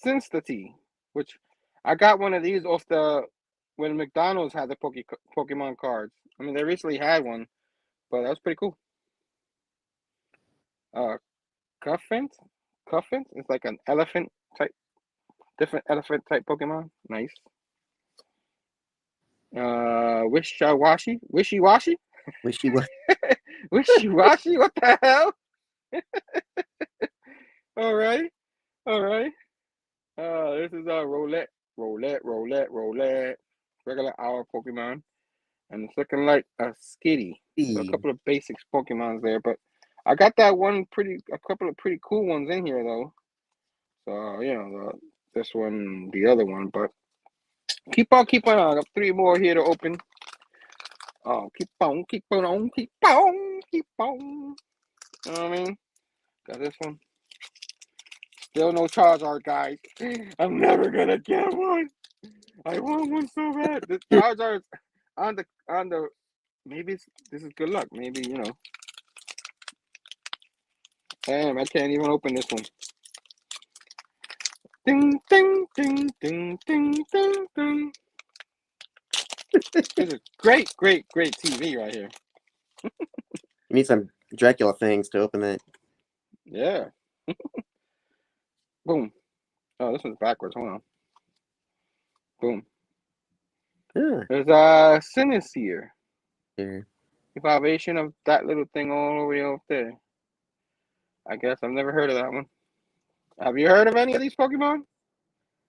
Cinstity, which I got one of these off when McDonald's had the Pokemon cards. I mean, they recently had one, but that was pretty cool. Cuffant? It's like an elephant type, different elephant type Pokemon. Nice. Wishy-washy? Wishy-washy? Wishy-washy? What the hell? All right. This is a roulette. Regular our Pokemon. And it's looking like a Skitty. So a couple of basics Pokemons there, but I got a couple of pretty cool ones in here though. So this one, the other one, but keep on. I got 3 more here to open. Oh, keep on. You know what I mean? Got this one. Still no Charizard, guys. I'm never gonna get one. I want one so bad. The Charizard's on the. Maybe this is good luck. Maybe Damn, I can't even open this one. Ding ding ding ding ding ding ding. This is great TV right here. You need some Dracula things to open that. Yeah. Boom. Oh, this one's backwards. Hold on. Boom. Yeah. There's a Sinister. Here. Evaluation of that little thing all the way up there. I guess I've never heard of that one. Have you heard of any of these Pokemon?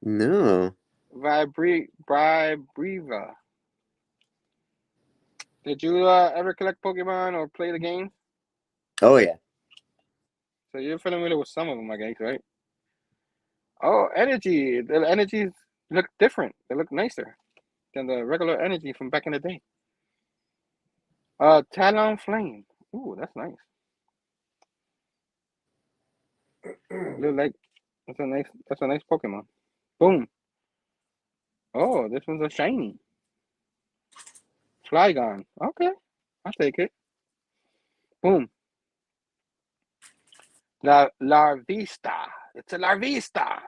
No. Vibreva. Did you ever collect Pokemon or play the game? Oh yeah. So you're familiar with some of them, I guess, right? Oh, energy. The energies look different. They look nicer than the regular energy from back in the day. Talonflame. Ooh, that's nice. Look like that's a nice Pokemon. Boom. Oh, this one's a shiny. Flygon. Okay, I'll take it. Boom. Larvista. It's a Larvista.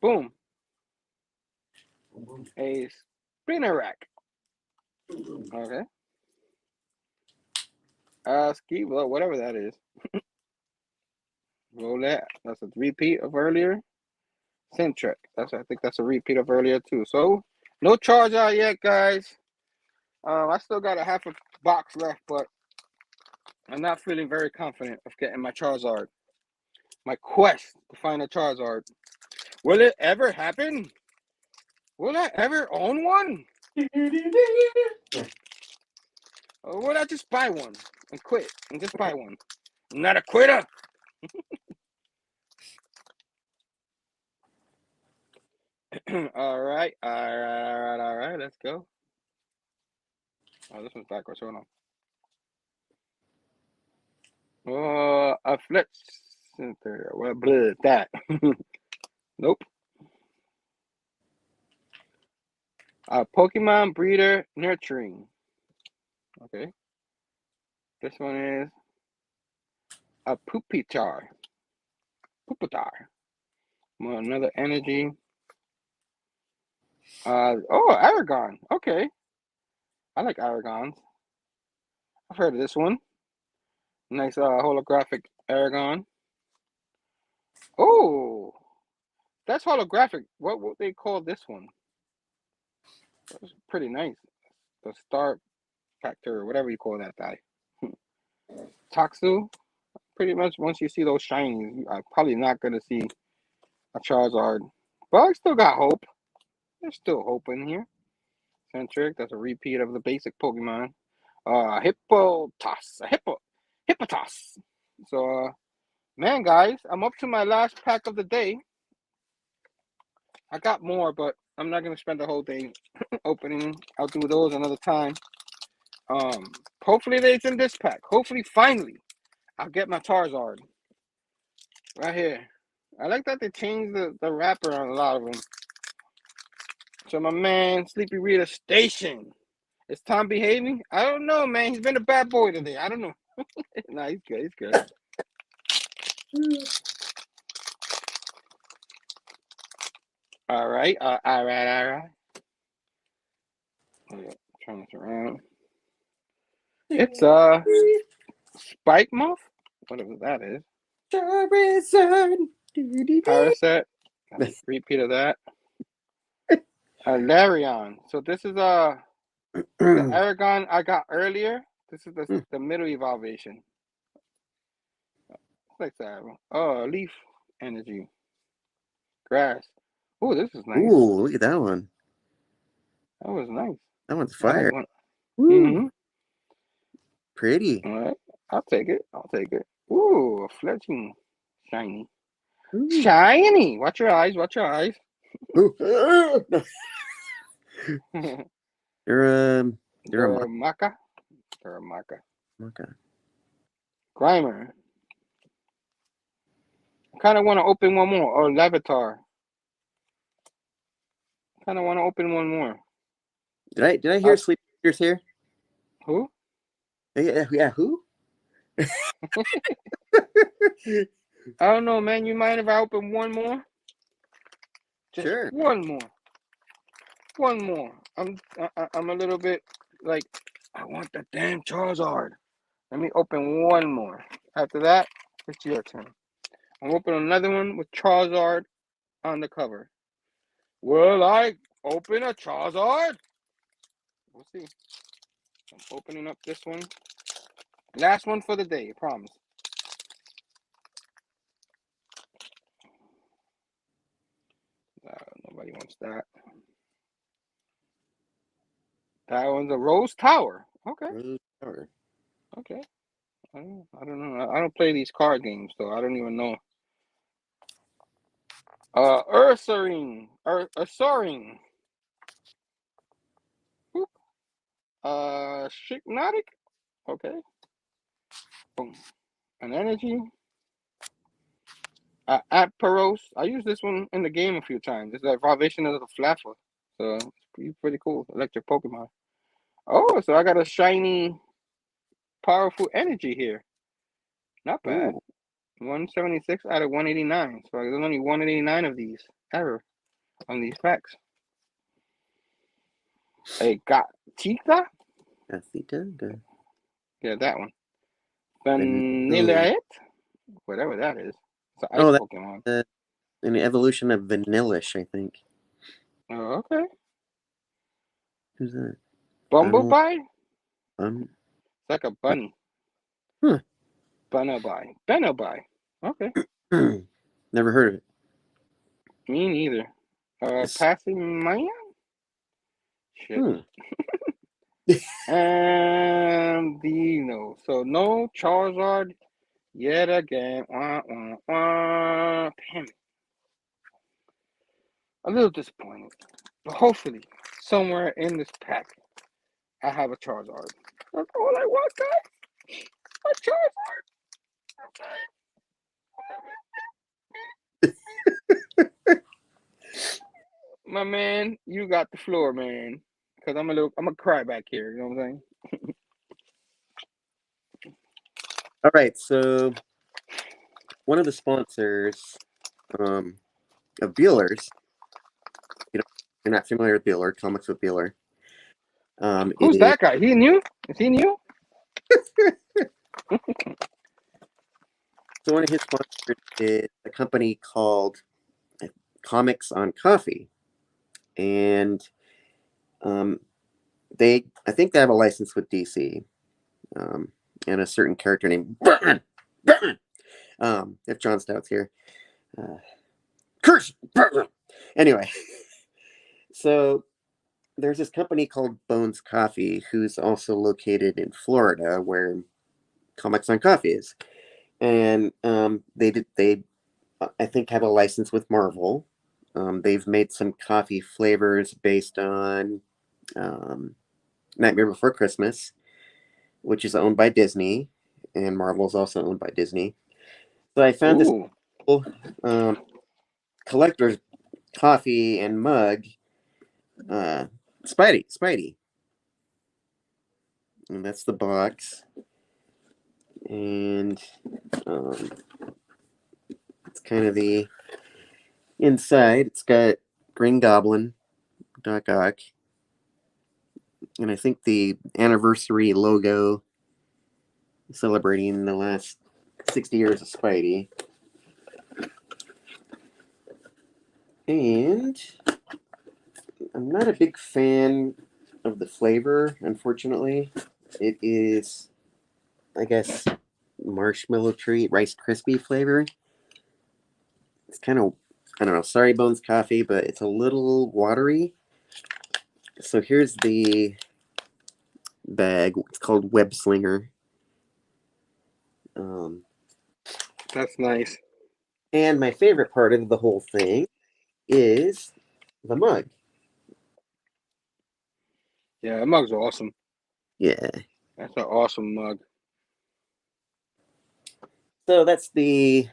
Boom. A Spinnerack. Okay. Ski, well, whatever that is. Roulette. That's a repeat of earlier. Centric. I think that's a repeat of earlier too. So no Charizard yet, guys. I still got a half a box left, but I'm not feeling very confident of getting my Charizard. My quest to find a Charizard. Will it ever happen? Will I ever own one? Or would I just buy one and quit and just buy one? I'm not a quitter. All right. Let's go. Oh, this one's backwards. Hold on. A Fletch Center. What blood that? Nope. Pokemon breeder nurturing. Okay. This one is a Pupitar. Another energy. Aragon. Okay. I like Aragons. I've heard of this one. Nice holographic Aragon. Oh, that's holographic. What would they call this one? That's pretty nice. The Star Factor, or whatever you call that guy. Toxu. Pretty much once you see those shinies, you are probably not going to see a Charizard. But I still got hope. There's still hope in here. Centric, that's a repeat of the basic Pokemon. Hippotas. So, man, guys, I'm up to my last pack of the day. I got more, but I'm not gonna spend the whole day opening. I'll do those another time. Hopefully it's in this pack. Hopefully, finally, I'll get my Charizard right here. I like that they changed the wrapper on a lot of them. So my man, Sleepy Rita Station. Is Tom behaving? I don't know, man. He's been a bad boy today. I don't know. Nah, he's good. He's good. All right. All right. Turn this around. It's Spike Muff. Whatever that is. Paraset. Repeat of that. Larion. So this is the Aragon I got earlier. This is the middle evolution. Like that. Oh, leaf energy. grass. Oh, this is nice. Ooh, look at that one. That was nice. That one's I like fire. one. Ooh, Mm-hmm. pretty. All right. I'll take it. I'll take it. Ooh, a fledgling. Shiny. Ooh. Shiny. Watch your eyes. Watch your eyes. Ooh. They're they're a The maca. Or maca. okay. Grimer. I kind of want to open one more. Or Lavatar. Kind of want to open one more. Did I hear Sleep Speakers here? Who? Yeah, who? I don't know, man. You mind if I open one more? Just Sure. one more. One more. I'm a little bit like I want the damn Charizard. Let me open one more. After that, it's your turn. I'm opening another one with Charizard on the cover. Will I open a Charizard? We'll see. I'm opening up this one. Last one for the day, I promise. Nobody wants that. That one's a Rose Tower. Okay. Okay. I don't know. I don't play these card games, so I don't even know. Ursaring. Ursaring. Shignotic. Okay. Boom. An energy. Aperos. I use this one in the game a few times. It's a evolution of the Flapper. So it's pretty cool. Electric Pokemon. Oh, so I got a shiny, powerful energy here. Not bad. Ooh. 176 out of 189. So there's only 189 of these ever on these packs. Hey, got Tita? Good. Yeah, that one. Vanilla. Vanillite? Whatever that is. It's an ice Oh, that's Pokemon. an evolution of Vanillish, I think. Oh, okay. Who's that? Bumblebee? Um, It's like a bunny. huh. Bumblebee. Okay. Never heard of it. Me neither. Yes. Passing Maya? Shit. Hmm. And Dino. So no Charizard yet again. Damn it. A little disappointed. But hopefully, somewhere in this pack, I have a Charizard. That's all I want, guys. A Charizard. My man, you got the floor, man. Cause I'm gonna cry back here. You know what I'm saying? All right, so one of the sponsors of Bueller's, you know, you're not familiar with Bueller, Comics with Bueller. Who's that guy? He new? Is he new? So one of his sponsors is a company called Comics on Coffee, and I think they have a license with DC, and a certain character named Batman. If John Stout's here, curse Batman. Anyway, so there's this company called Bones Coffee, who's also located in Florida, where Comics on Coffee is, and they I think have a license with Marvel. They've made some coffee flavors based on Nightmare Before Christmas, which is owned by Disney, and Marvel is also owned by Disney. So I found this Ooh. cool, collector's coffee and mug, Spidey, and that's the box, and it's kind of the inside. It's got Green Goblin, Doc Ock, and I think the anniversary logo celebrating the last 60 years of Spidey. And I'm not a big fan of the flavor, unfortunately. It is, I guess, marshmallow treat, Rice Krispie flavor. It's kind of I don't know, Sorry Bones coffee, but it's a little watery. So here's the bag. It's called Web Slinger. Um, That's nice. and my favorite part of the whole thing is the mug. Yeah, that mug's awesome. Yeah. That's an awesome mug. So that's the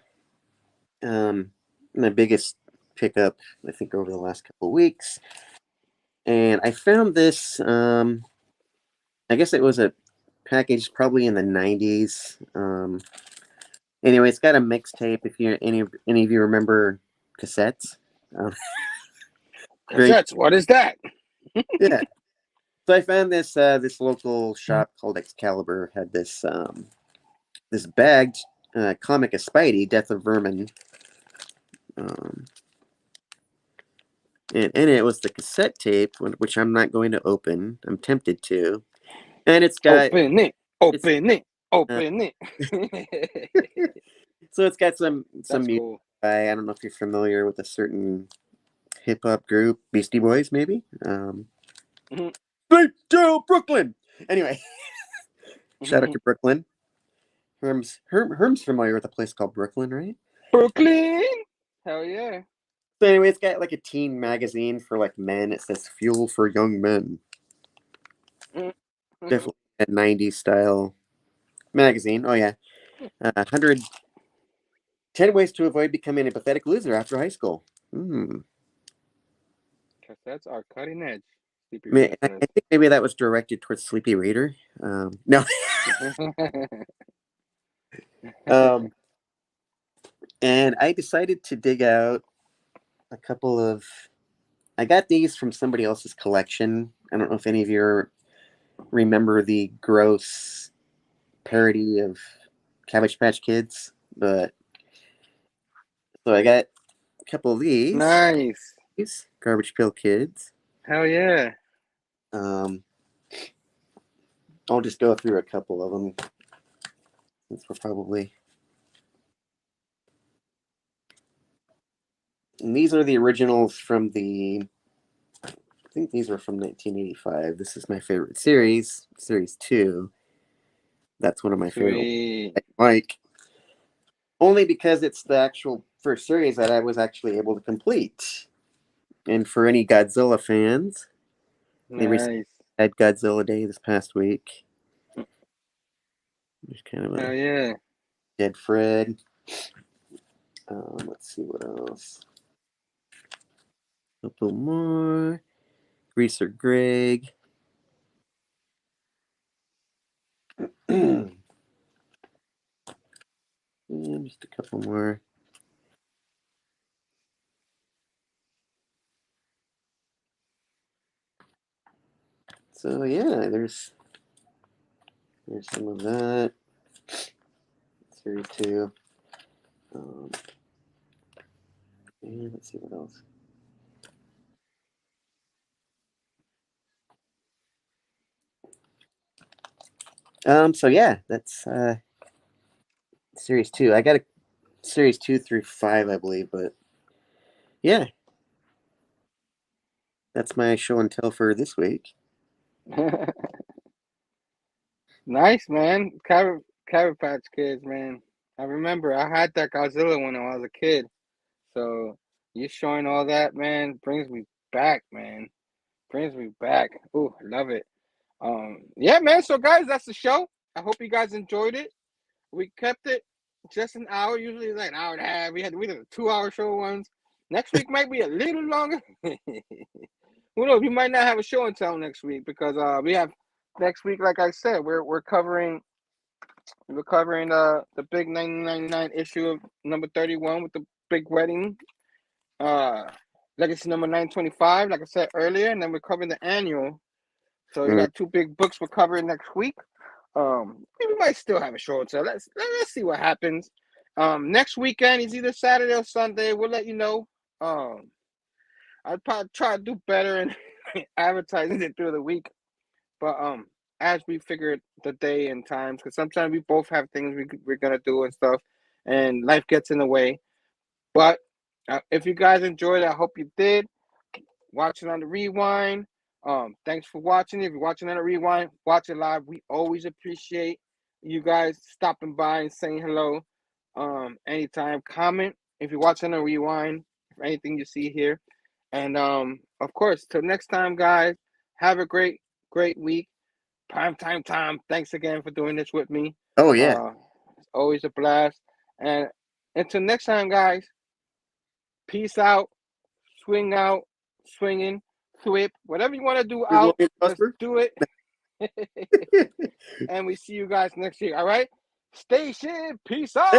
my biggest pickup, I think, over the last couple of weeks. And I found this. I guess it was a package probably in the '90s. Anyway, it's got a mixtape. If you any of you remember cassettes, um, very Cassettes, what is that? yeah. So I found this local shop called Excalibur had this bagged comic of Spidey, Death of Vermin. Um, and in it was the cassette tape, which I'm not going to open. I'm tempted to, and Open it, it's open it, uh, open it. so it's got some That's music cool. by, I don't know if you're familiar with a certain hip hop group, Beastie Boys, maybe. Mhm, Straight to Brooklyn. Anyway, shout out mhm. to Brooklyn. Herm's familiar with a place called Brooklyn, right? Brooklyn. Hell yeah. So anyway, it's got like a teen magazine for like men. It says "Fuel for Young Men." Mhm. Definitely a '90s style magazine. Oh yeah, 110 ways to avoid becoming a pathetic loser after high school. Hmm. Cassettes are cutting edge. Sleepy Reader I says. think maybe that was directed towards Sleepy Reader. No. um, and I decided to dig out a couple of. I got these from somebody else's collection. I don't know if any of you remember the gross parody of Cabbage Patch Kids, but so I got a couple of Nice. these Garbage Pail Kids. Hell yeah. Um, I'll just go through a couple of them since we're probably. And these are the originals from the. I think these were from 1985. This is my favorite series, Series 2. That's one of my favorite Sweet. ones I like. Only because it's the actual first series that I was actually able to complete. And for any Godzilla fans, they recently Nice. had Godzilla Day this past week. There's kind of Hell a yeah. Dead Fred. Let's see what else. A couple more. Greaser Greg. And just a couple more. So yeah, there's some of that. Series 2. Um, and let's see what else. So yeah, that's Series 2. I got a Series 2 through 5, I believe, but yeah, that's my show and tell for this week. Nice, man. Carrot Patch Kids, man. I remember I had that Godzilla when I was a kid. So you showing all that, man, brings me back, man. Brings me back. Ooh, love it. Yeah, man. So guys, that's the show. I hope you guys enjoyed it. We kept it just an hour. Usually it's like an hour and a half. We did a 2 hour show once. Next week might be a little longer. Who knows? We might not have a show until next week because we have next week, like I said, we're covering the big 1999 issue of number 31 with the big wedding. Uh, Legacy number 925, like I said earlier, and then we're covering the annual. So we Mm. got two big books we're covering next week. We might still have a show, so let's see what happens. Next weekend is either Saturday or Sunday. We'll let you know. Um, I'll probably try to do better in advertising it through the week, but as we figure the day and times, because sometimes we both have things we're gonna do and stuff, and life gets in the way. But If you guys enjoyed, I hope you did. Watching on the rewind. Thanks for watching. If you're watching on the rewind, watch it live. We always appreciate you guys stopping by and saying hello. Anytime, comment if you're watching on the rewind, if anything you see here. And of course, till next time, guys, have a great week. Primetime Tom, thanks again for doing this with me. Oh yeah. It's always a blast. And until next time, guys, peace out, swing out, swinging, whip, whatever you want to do You're out, Glorious just Prosper. do it. And we see you guys next year. All right? Station, peace out.